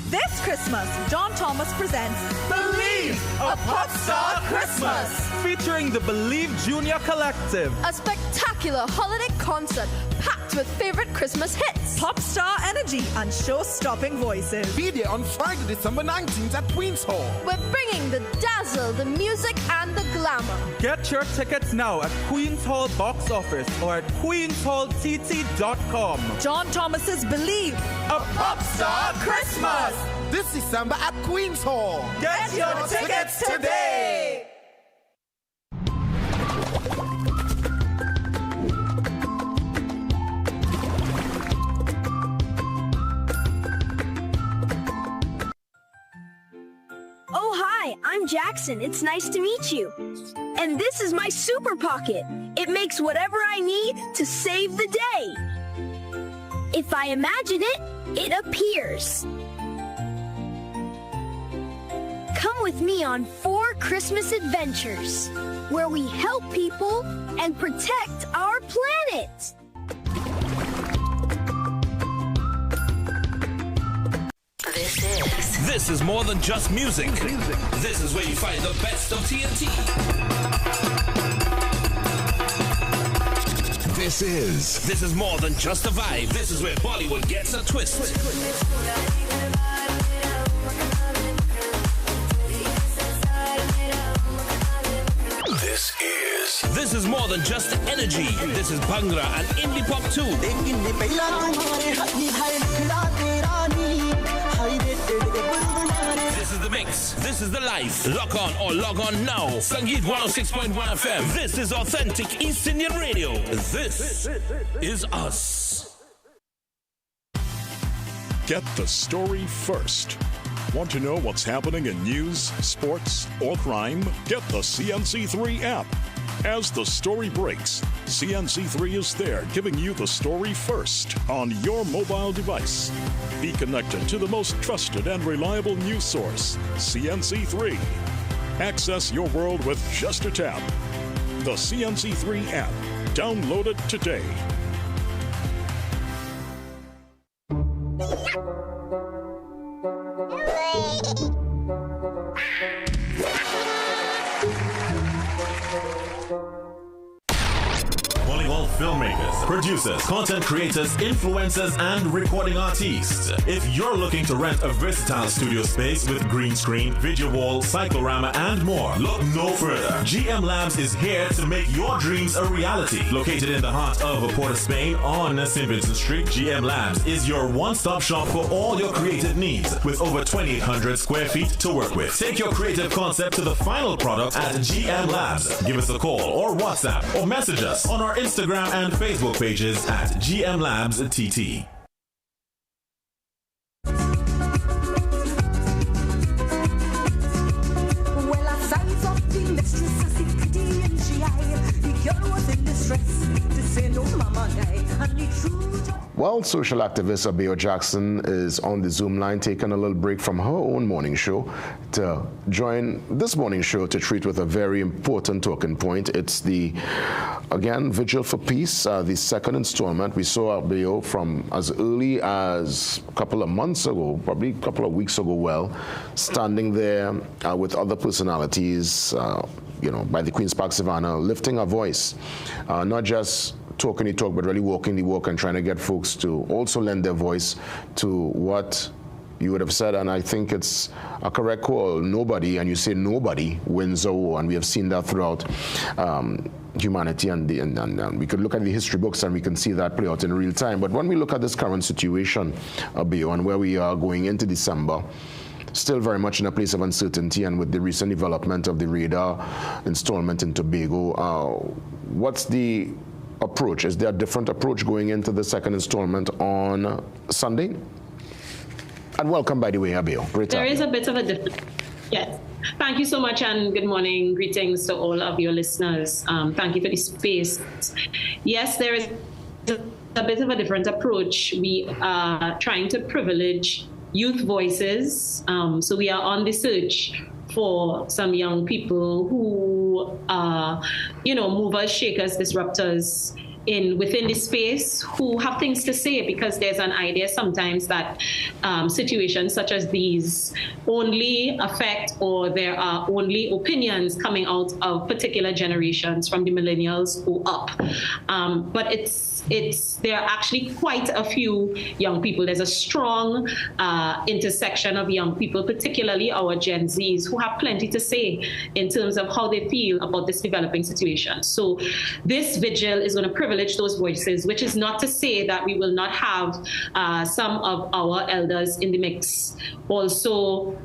Speaker 11: This Christmas, John Thomas presents
Speaker 12: Believe, a Pop Star Christmas, featuring the Believe Junior Collective.
Speaker 14: A spectacular holiday concert packed with favorite Christmas hits,
Speaker 11: pop star energy, and show-stopping voices.
Speaker 16: Be there on Friday, December 19th at Queen's Hall.
Speaker 14: We're bringing the dazzle, the music, and the glamour.
Speaker 12: Get your tickets now at Queen's Hall box office or at queenshalltt.com.
Speaker 11: John Thomas's Believe,
Speaker 12: a Pop Star Christmas,
Speaker 16: this December at Queen's Hall.
Speaker 12: Get your tickets today.
Speaker 1: Oh, hi, I'm Jackson. It's nice to meet you. And this is my Super Pocket. It makes whatever I need to save the day. If I imagine it, it appears. Come with me on 4 Christmas adventures, where we help people and protect our planet.
Speaker 3: This is more than just music. This is where you find the best of TNT. This is more than just a vibe. This is where Bollywood gets a twist. This is more than just energy. This is Bhangra and indie pop too. This is the mix. This is the life. Lock on or log on now. Sangeet 106.1 FM. This is authentic East Indian radio. This is us.
Speaker 7: Get the story first. Want to know what's happening in news, sports, or crime? Get the CNC3 app. As the story breaks, CNC3 is there giving you the story first on your mobile device. Be connected to the most trusted and reliable news source, CNC3. Access your world with just a tap. The CNC3 app. Download it today.
Speaker 3: Filmmakers, producers, content creators, influencers, and recording artists. If you're looking to rent a versatile studio space with green screen, video wall, cyclorama, and more, look no further. GM Labs is here to make your dreams a reality. Located in the heart of Port of Spain on St. Vincent Street, GM Labs is your one-stop shop for all your creative needs with over 2,800 square feet to work with. Take your creative concept to the final product at GM Labs. Give us a call or WhatsApp or message us on our Instagram and Facebook pages at GM Labs TT.
Speaker 8: Well, I size up the mistress of security and GI. The girl was in distress to say no mama die. And the truth.
Speaker 4: Well, social activist Abeo Jackson is on the Zoom line, taking a little break from her own morning show to join this morning show to treat with a very important talking point. It's the, again, Vigil for Peace, the second installment. We saw Abeo from as early as a couple of months ago, probably a couple of weeks ago, well, standing there with other personalities, by the Queen's Park Savannah, lifting a voice, not just talking the talk, but really walking the walk and trying to get folks to also lend their voice to what you would have said, and I think it's a correct call. Nobody, and you say nobody, wins a war, and we have seen that throughout humanity, and we could look at the history books and we can see that play out in real time. But when we look at this current situation, Abeo, and where we are going into December, still very much in a place of uncertainty, and with the recent development of the radar installment in Tobago, what's the approach? Is there a different approach going into the second installment on Sunday? And welcome, by the way, Abeo. Great.
Speaker 9: There is a bit of a difference. Yes. Thank you so much, and good morning. Greetings to all of your listeners. Thank you for the space. Yes, there is a bit of a different approach. We are trying to privilege youth voices. So we are on the search for some young people who are, movers, shakers, disruptors within the space, who have things to say, because there's an idea sometimes that situations such as these only affect, or there are only opinions coming out of particular generations from the millennials who up. But there are actually quite a few young people. There's a strong intersection of young people, particularly our Gen Zs, who have plenty to say in terms of how they feel about this developing situation. So this vigil is going to privilege those voices, which is not to say that we will not have some of our elders in the mix also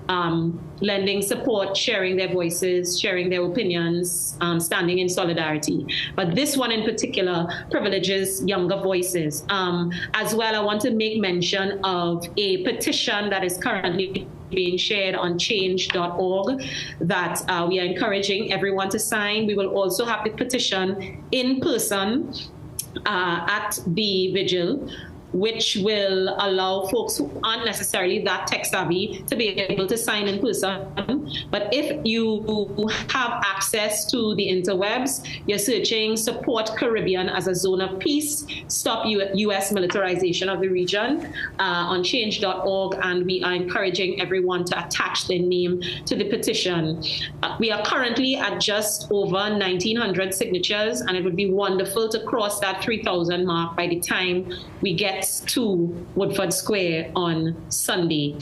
Speaker 9: lending support, sharing their voices, sharing their opinions, standing in solidarity. But this one in particular privileges younger voices. As well, I want to make mention of a petition that is currently being shared on change.org that we are encouraging everyone to sign. We will also have the petition in person at the vigil, which will allow folks who aren't necessarily that tech savvy to be able to sign in person. But if you have access to the interwebs, you're searching Support Caribbean as a Zone of Peace, Stop U.S. Militarization of the Region on change.org, and we are encouraging everyone to attach their name to the petition. We are currently at just over 1,900 signatures, and it would be wonderful to cross that 3,000 mark by the time we get to Woodford Square on Sunday.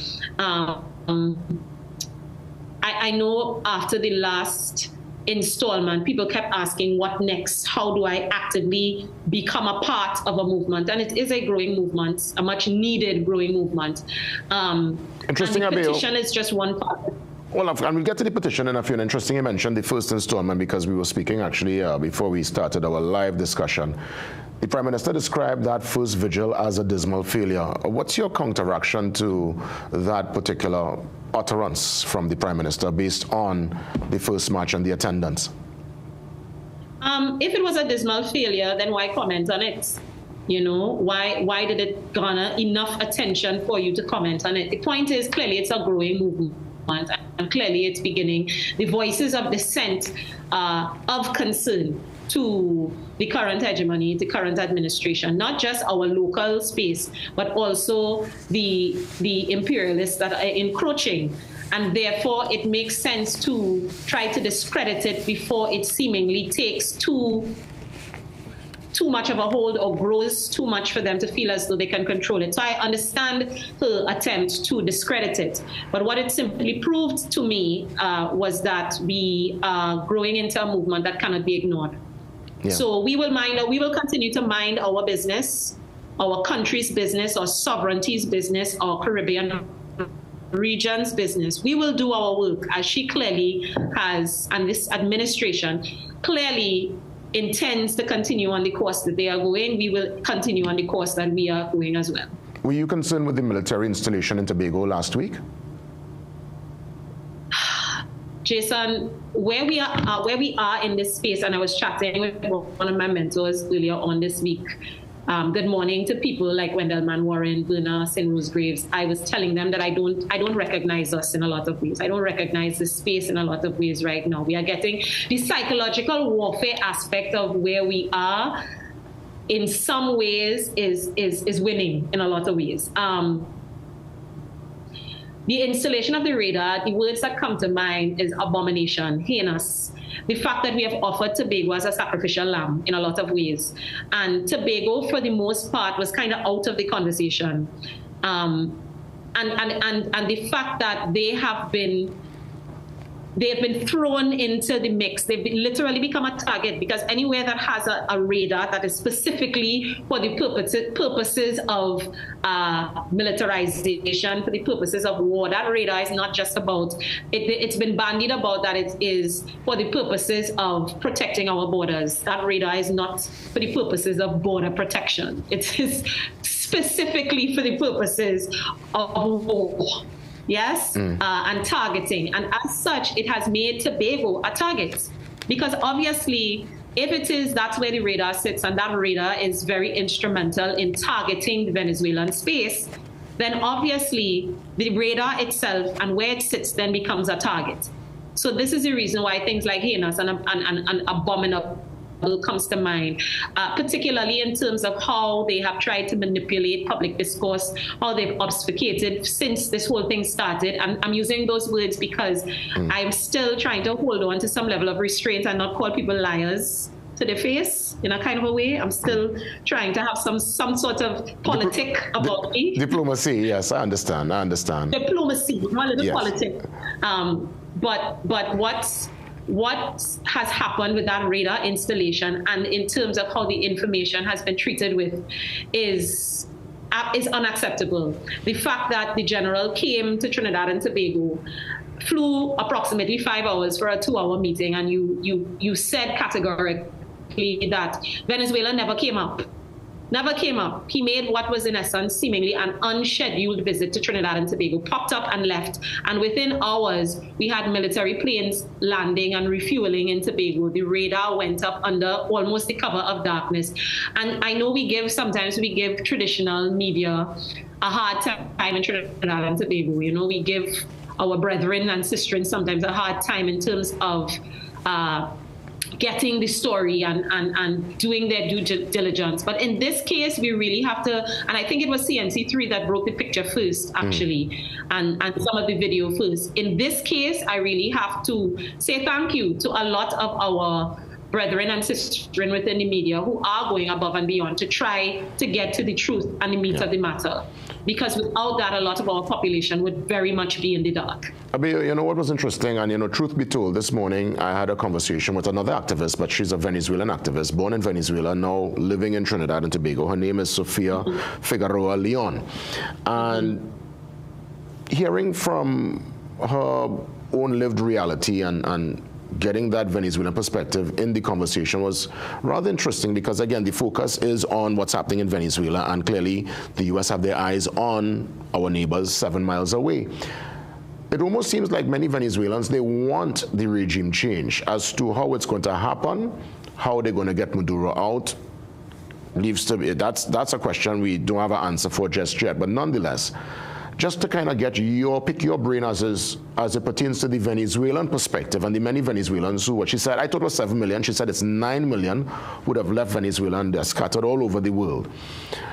Speaker 9: I know after the last installment, people kept asking, what next? How do I actively become a part of a movement? And it is a growing movement, a much needed growing movement.
Speaker 4: Interesting,
Speaker 9: and the petition is just one part.
Speaker 4: Well, and we'll get to the petition in a few. Interesting you mentioned the first installment, because we were speaking actually before we started our live discussion. The Prime Minister described that first vigil as a dismal failure. What's your counteraction to that particular utterance from the Prime Minister based on the first match and the attendance?
Speaker 9: If it was a dismal failure, then why comment on it? You know, why did it garner enough attention for you to comment on it? The point is, clearly it's a growing movement, and clearly it's beginning. The voices of dissent of concern to the current hegemony, the current administration, not just our local space, but also the imperialists that are encroaching. And therefore, it makes sense to try to discredit it before it seemingly takes too much of a hold or grows too much for them to feel as though they can control it. So I understand her attempt to discredit it. But what it simply proved to me was that we are growing into a movement that cannot be ignored. Yeah. So we will continue to mind our business, our country's business, our sovereignty's business, our Caribbean region's business. We will do our work, as she clearly has, and this administration clearly intends to continue on the course that they are going. We will continue on the course that we are going as well.
Speaker 4: Were you concerned with the military installation in Tobago last week?
Speaker 9: Jason, where we are in this space, and I was chatting with one of my mentors earlier on this week. Good morning to people like Wendell Warren, Berna, St. Rose Graves. I was telling them that I don't recognize us in a lot of ways. I don't recognize this space in a lot of ways right now. We are getting the psychological warfare aspect of where we are. In some ways, is winning in a lot of ways. The installation of the radar, the words that come to mind is abomination, heinous. The fact that we have offered Tobago as a sacrificial lamb in a lot of ways. And Tobago, for the most part, was kind of out of the conversation. And the fact that they've been thrown into the mix. They've literally become a target, because anywhere that has a radar that is specifically for the purposes of militarization, for the purposes of war, that radar is not just about, it's been bandied about that it is for the purposes of protecting our borders. That radar is not for the purposes of border protection. It is specifically for the purposes of war. Yes, and targeting. And as such, it has made Tobago a target. Because obviously, if it is, that's where the radar sits, and that radar is very instrumental in targeting the Venezuelan space, then obviously the radar itself and where it sits then becomes a target. So this is the reason why things like heinous and abominable comes to mind, particularly in terms of how they have tried to manipulate public discourse, how they've obfuscated since this whole thing started. And I'm using those words because I'm still trying to hold on to some level of restraint and not call people liars to their face in a kind of a way. I'm still trying to have some sort of politic about me.
Speaker 4: Diplomacy, yes, I understand.
Speaker 9: Diplomacy, not a little
Speaker 4: yes.
Speaker 9: politic. But what has happened with that radar installation, and in terms of how the information has been treated with, is unacceptable. The fact that the general came to Trinidad and Tobago, flew approximately 5 hours for a 2-hour meeting, and you said categorically that Venezuela never came up. Never came up. He made what was in essence seemingly an unscheduled visit to Trinidad and Tobago, popped up and left. And within hours, we had military planes landing and refueling in Tobago. The radar went up under almost the cover of darkness. And I know sometimes we give traditional media a hard time in Trinidad and Tobago. You know, we give our brethren and sistren sometimes a hard time in terms of getting the story and doing their due diligence. But in this case, we really have to, and I think it was CNC3 that broke the picture first, actually, and some of the video first. In this case, I really have to say thank you to a lot of our brethren and sistren within the media who are going above and beyond to try to get to the truth and the meat of the matter. Because without that, a lot of our population would very much be in the dark.
Speaker 4: Abi, you know what was interesting, and truth be told, this morning I had a conversation with another activist, but she's a Venezuelan activist, born in Venezuela, now living in Trinidad and Tobago. Her name is Sofia Figueroa Leon. And hearing from her own lived reality and getting that Venezuelan perspective in the conversation was rather interesting because, again, the focus is on what's happening in Venezuela, and clearly the U.S. have their eyes on our neighbors 7 miles away. It almost seems like many Venezuelans, they want the regime change. As to how it's going to happen, how they're going to get Maduro out, leaves to be, that's a question we don't have an answer for just yet. But nonetheless, just to kind of get pick your brain as it pertains to the Venezuelan perspective and the many Venezuelans who, what she said, I thought it was 7 million, she said it's 9 million would have left Venezuela and they're scattered all over the world.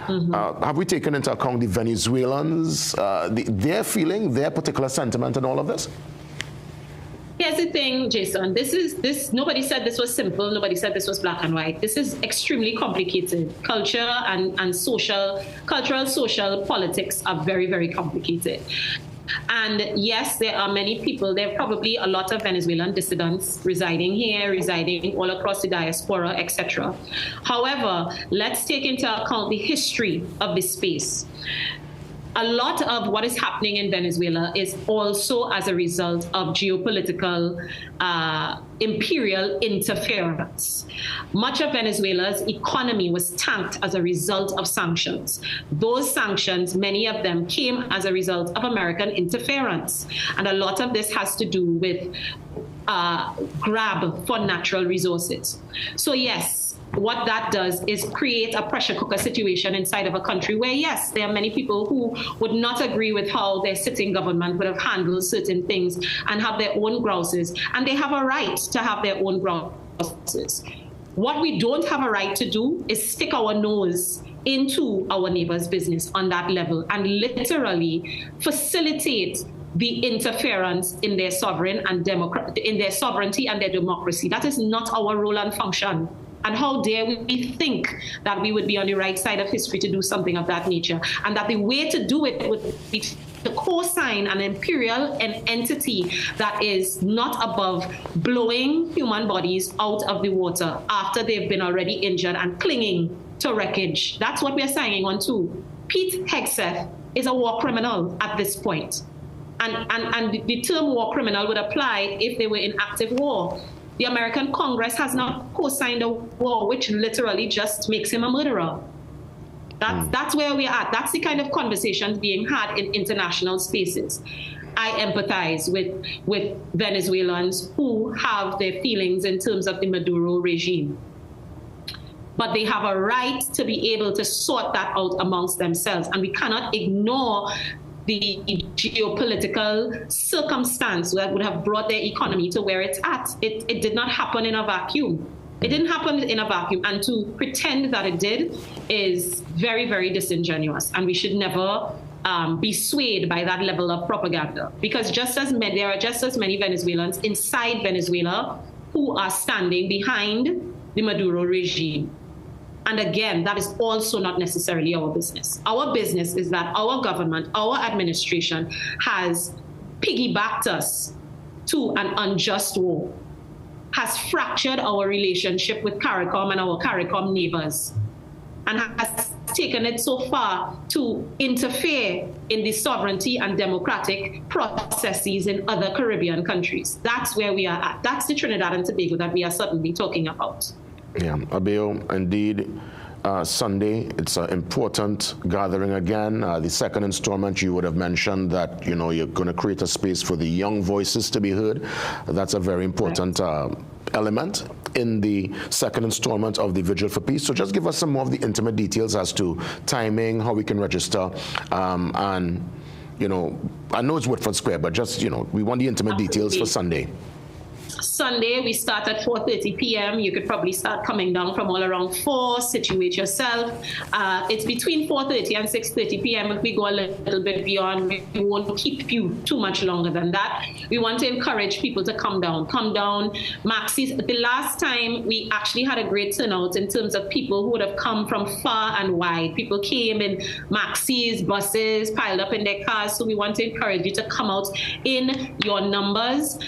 Speaker 4: Have we taken into account the Venezuelans, their feeling, their particular sentiment in all of this?
Speaker 9: Here's the thing, Jason. Nobody said this was simple. Nobody said this was black and white. This is extremely complicated. Culture and cultural, social politics are very, very complicated. And yes, there are many people. There are probably a lot of Venezuelan dissidents residing here, residing all across the diaspora, etc. However, let's take into account the history of this space. A lot of what is happening in Venezuela is also as a result of geopolitical imperial interference. Much of Venezuela's economy was tanked as a result of sanctions. Those sanctions, many of them came as a result of American interference. And a lot of this has to do with grab for natural resources. So yes, what that does is create a pressure cooker situation inside of a country where, yes, there are many people who would not agree with how their sitting government would have handled certain things and have their own grouses. And they have a right to have their own grouses. What we don't have a right to do is stick our nose into our neighbor's business on that level and literally facilitate the interference in their sovereignty and their democracy. That is not our role and function. And how dare we think that we would be on the right side of history to do something of that nature, and that the way to do it would be to co-sign an imperial entity that is not above blowing human bodies out of the water after they've been already injured and clinging to wreckage. That's what we're signing on to. Pete Hegseth is a war criminal at this point. And the term war criminal would apply if they were in active war. The American Congress has not co-signed a war, which literally just makes him a murderer. That's where we're at. That's the kind of conversations being had in international spaces. I empathize with Venezuelans who have their feelings in terms of the Maduro regime. But they have a right to be able to sort that out amongst themselves. And we cannot ignore the geopolitical circumstance that would have brought their economy to where it's at. It did not happen in a vacuum. It didn't happen in a vacuum. And to pretend that it did is very, very disingenuous. And we should never be swayed by that level of propaganda. Because there are just as many Venezuelans inside Venezuela who are standing behind the Maduro regime. And again, that is also not necessarily our business. Our business is that our government, our administration has piggybacked us to an unjust war, has fractured our relationship with CARICOM and our CARICOM neighbors, and has taken it so far to interfere in the sovereignty and democratic processes in other Caribbean countries. That's where we are at. That's the Trinidad and Tobago that we are certainly talking about.
Speaker 4: Yeah, Abeo, indeed, Sunday, it's an important gathering again. The second installment, you would have mentioned that, you're going to create a space for the young voices to be heard. That's a very important element in the second installment of the Vigil for Peace. So just give us some more of the intimate details as to timing, how we can register, and, I know it's Woodford Square, but just, we want the intimate details for Sunday.
Speaker 9: Sunday, we start at 4:30 p.m. You could probably start coming down from all around 4, situate yourself. It's between 4:30 and 6:30 p.m. If we go a little bit beyond, we won't keep you too much longer than that. We want to encourage people to come down. Maxis, the last time we actually had a great turnout in terms of people who would have come from far and wide. People came in Maxis, buses, piled up in their cars. So we want to encourage you to come out in your numbers.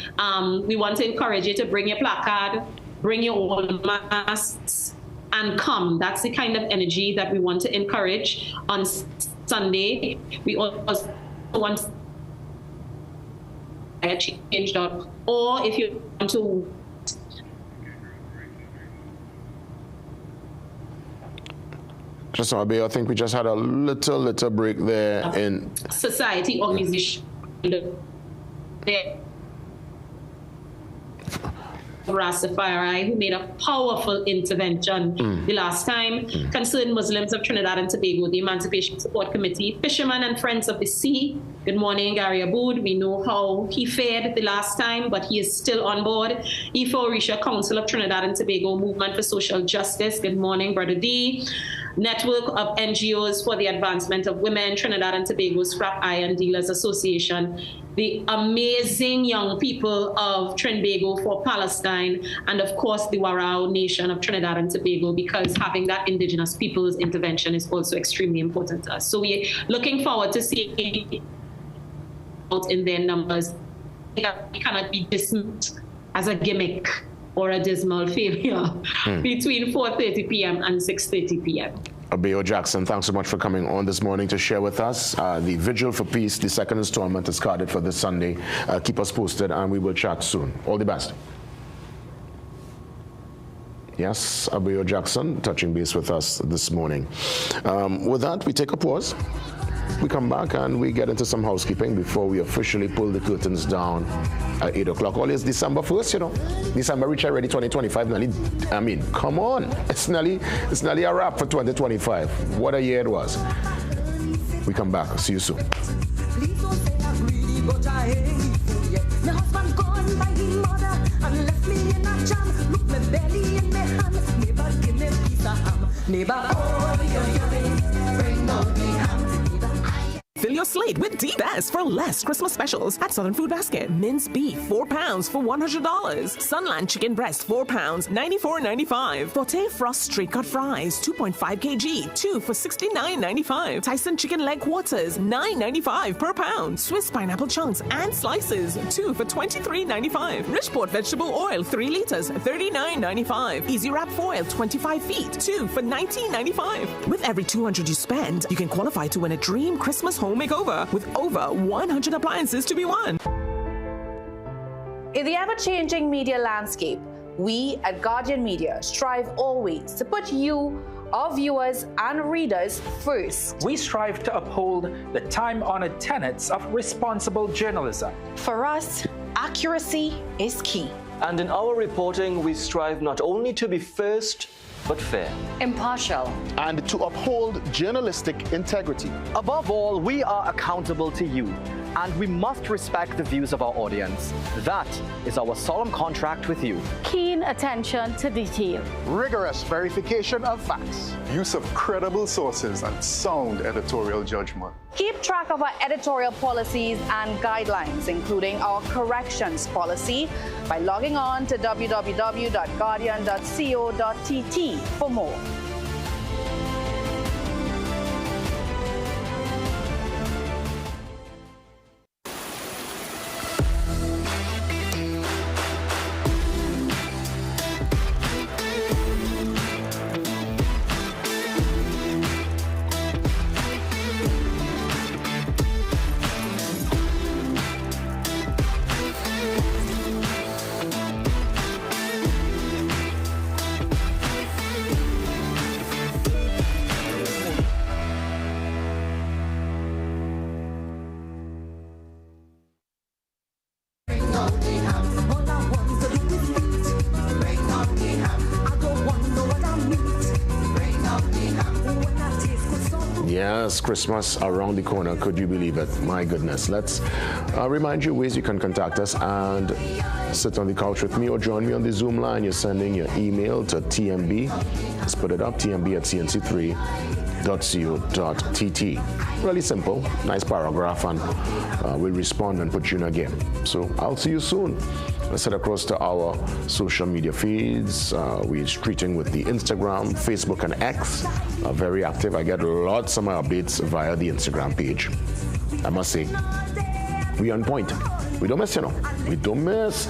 Speaker 9: We want to encourage you to bring your placard, bring your own masks, and come. That's the kind of energy that we want to encourage on Sunday. We also want change.org, or if you want to
Speaker 4: Just now, I think we just had a little break there in
Speaker 9: society organization. Rastafari, who made a powerful intervention the last time, concerned Muslims of Trinidad and Tobago, the Emancipation Support Committee, Fishermen and Friends of the Sea. Good morning, Gary Aboud. We know how he fared the last time, but he is still on board. Ifa Orisha, Council of Trinidad and Tobago, Movement for Social Justice. Good morning, Brother D. Network of NGOs for the Advancement of Women, Trinidad and Tobago Scrap Iron Dealers Association, the amazing young people of Trinbago for Palestine, and of course the Warao Nation of Trinidad and Tobago, because having that indigenous people's intervention is also extremely important to us. So we're looking forward to seeing out in their numbers. It cannot be dismissed as a gimmick or a dismal failure between 4:30 p.m. and 6:30 p.m.
Speaker 4: Abeo Jackson, thanks so much for coming on this morning to share with us. The Vigil for Peace, the second installment is carded for this Sunday. Keep us posted and we will chat soon. All the best. Yes, Abeo Jackson touching base with us this morning. With that, we take a pause. We come back and we get into some housekeeping before we officially pull the curtains down at 8 o'clock. Always December 1st, you know. December reach already 2025. I mean, come on. It's nearly a wrap for 2025. What a year it was. We come back. See you soon.
Speaker 8: My husband gone by his mother and left me in a jam. Look me belly in my hand. Neighbor give me piece of ham. Neighbor, oh, bring out the ham.
Speaker 13: Fill your slate with the best for less Christmas specials at Southern Food Basket. Minced beef, £4 for $100. Sunland chicken breast, £4, $94.95. Forte Frost straight cut fries, 2.5 kg, 2 for $69.95. Tyson chicken leg quarters, $9.95 per pound. Swiss pineapple chunks and slices, 2 for $23.95. Richport vegetable oil, 3 liters, $39.95. Easy wrap foil, 25 feet, 2 for $19.95. With every $200 you spend, you can qualify to win a dream Christmas home makeover with over 100 appliances to be won.
Speaker 5: In the ever-changing media landscape, we at Guardian Media strive always to put you, our viewers and readers, first.
Speaker 21: We strive to uphold the time-honored tenets of responsible journalism.
Speaker 5: For us, accuracy is key.
Speaker 22: And in our reporting, we strive not only to be first, but fair,
Speaker 5: impartial,
Speaker 23: and to uphold journalistic integrity.
Speaker 24: Above all, we are accountable to you, and we must respect the views of our audience. That is our solemn contract with you.
Speaker 25: Keen attention to detail.
Speaker 23: Rigorous verification of facts.
Speaker 27: Use of credible sources and sound editorial judgment.
Speaker 5: Keep track of our editorial policies and guidelines, including our corrections policy, by logging on to www.guardian.co.tt for more.
Speaker 4: Yes, Christmas around the corner. Could you believe it? My goodness. Let's remind you ways you can contact us and sit on the couch with me or join me on the Zoom line. You're sending your email to TMB. Let's put it up, tmb@cnc3.co.tt. Really simple, nice paragraph, and we'll respond and put you in a game. So I'll see you soon. Let's head across to our social media feeds. We're tweeting with the Instagram, Facebook, and X. Very active. I get lots of my updates via the Instagram page. I must say, we on point. We don't miss, you know. We don't miss.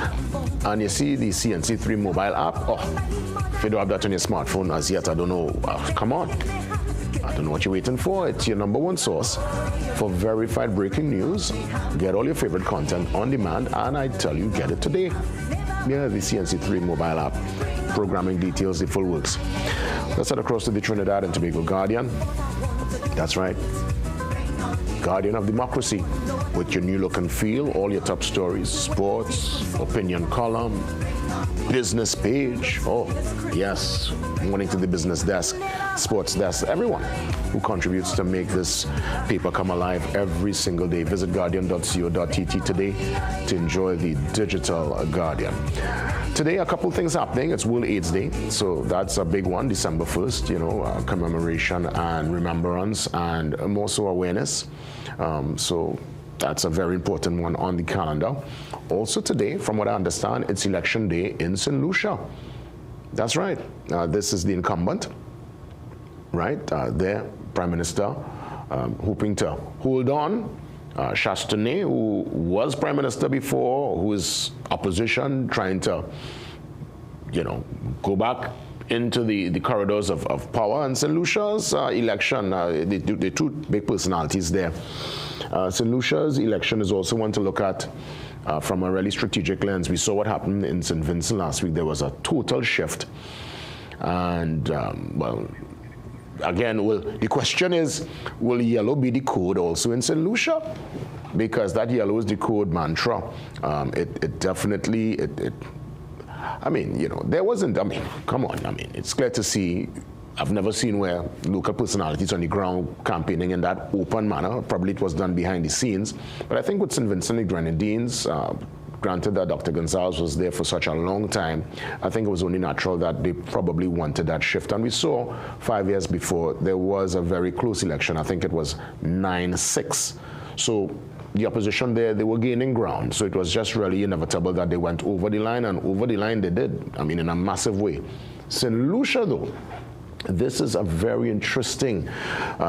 Speaker 4: And you see the CNC3 mobile app. Oh, if you don't have that on your smartphone as yet, I don't know. Come on. Don't know what you're waiting for. It's your number one source for verified breaking news. Get all your favorite content on demand, and I tell you, get it today. Yeah, the CNC3 mobile app. Programming details, the full works. Let's head across to the Trinidad and Tobago Guardian. That's right. Guardian of Democracy. With your new look and feel, all your top stories, sports, opinion column, business page. Oh, yes. Morning to the business desk, sports desk, everyone who contributes to make this paper come alive every single day. Visit guardian.co.tt today to enjoy the digital Guardian. Today, a couple things happening. It's World AIDS Day, so that's a big one, December 1st, commemoration and remembrance and more so awareness. So that's a very important one on the calendar. Also today, from what I understand, it's election day in St. Lucia. That's right. This is the incumbent, right? Their Prime Minister, hoping to hold on. Chastanet, who was Prime Minister before, who is opposition, trying to, go back into the corridors of power. And St. Lucia's election, the two big personalities there. St. Lucia's election is also one to look at from a really strategic lens. We saw what happened in St. Vincent last week. There was a total shift. And, again, the question is, will yellow be the code also in St. Lucia? Because that yellow is the code mantra. It definitely, there wasn't, come on, it's clear to see. I've never seen where local personalities on the ground campaigning in that open manner. Probably it was done behind the scenes. But I think with St. Vincent the Grenadines, granted that Dr. Gonzalez was there for such a long time, I think it was only natural that they probably wanted that shift. And we saw 5 years before, there was a very close election. I think it was 9-6. So the opposition there, they were gaining ground. So it was just really inevitable that they went over the line, and over the line they did, in a massive way. St. Lucia, though, this is a very interesting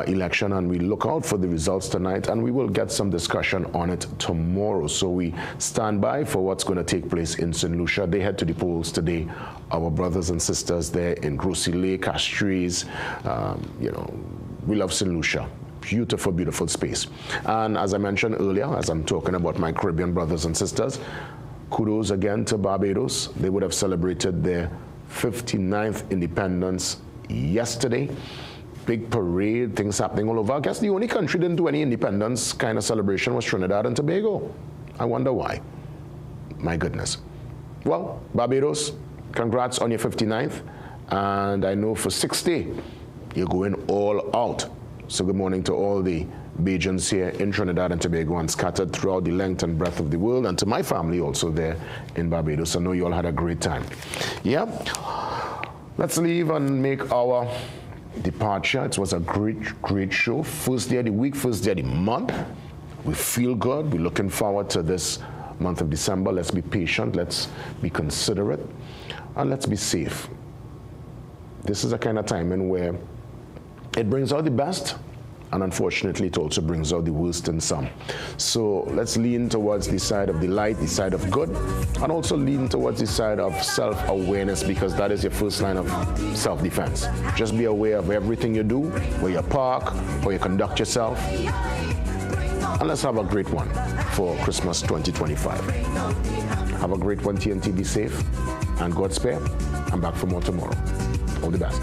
Speaker 4: election, and we look out for the results tonight, and we will get some discussion on it tomorrow. So we stand by for what's going to take place in St. Lucia. They head to the polls today. Our brothers and sisters there in Grosile, Castries, we love St. Lucia. Beautiful, beautiful space. And as I mentioned earlier, as I'm talking about my Caribbean brothers and sisters, kudos again to Barbados. They would have celebrated their 59th independence yesterday. Big parade, things happening all over. I guess the only country didn't do any independence kind of celebration was Trinidad and Tobago. I wonder why. My goodness. Well, Barbados, congrats on your 59th. And I know for 60, you're going all out. So good morning to all the Bajans here in Trinidad and Tobago and scattered throughout the length and breadth of the world, and to my family also there in Barbados. I know you all had a great time. Yeah. Let's leave and make our departure. It was a great, great show. First day of the week, first day of the month. We feel good. We're looking forward to this month of December. Let's be patient. Let's be considerate. And let's be safe. This is a kind of timing where it brings out the best, and unfortunately it also brings out the worst in some. So let's lean towards the side of the light, the side of good, and also lean towards the side of self-awareness, because that is your first line of self-defense. Just be aware of everything you do, where you park, where you conduct yourself. And let's have a great one for Christmas 2025. Have a great one, TNT. Be safe, and God spare. I'm back for more tomorrow. All the best.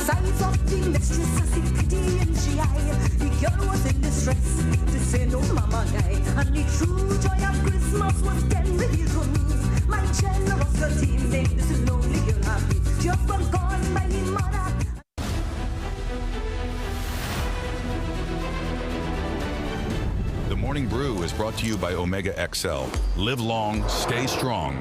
Speaker 8: Signs of the mistress, I see pity in GI. The girl was in distress to say no, mama guy. And the true joy of Christmas was then revealed to me. My generosity made this lonely girl happy. Just forgone by the mother.
Speaker 2: The Morning Brew is brought to you by Omega XL. Live long, stay strong.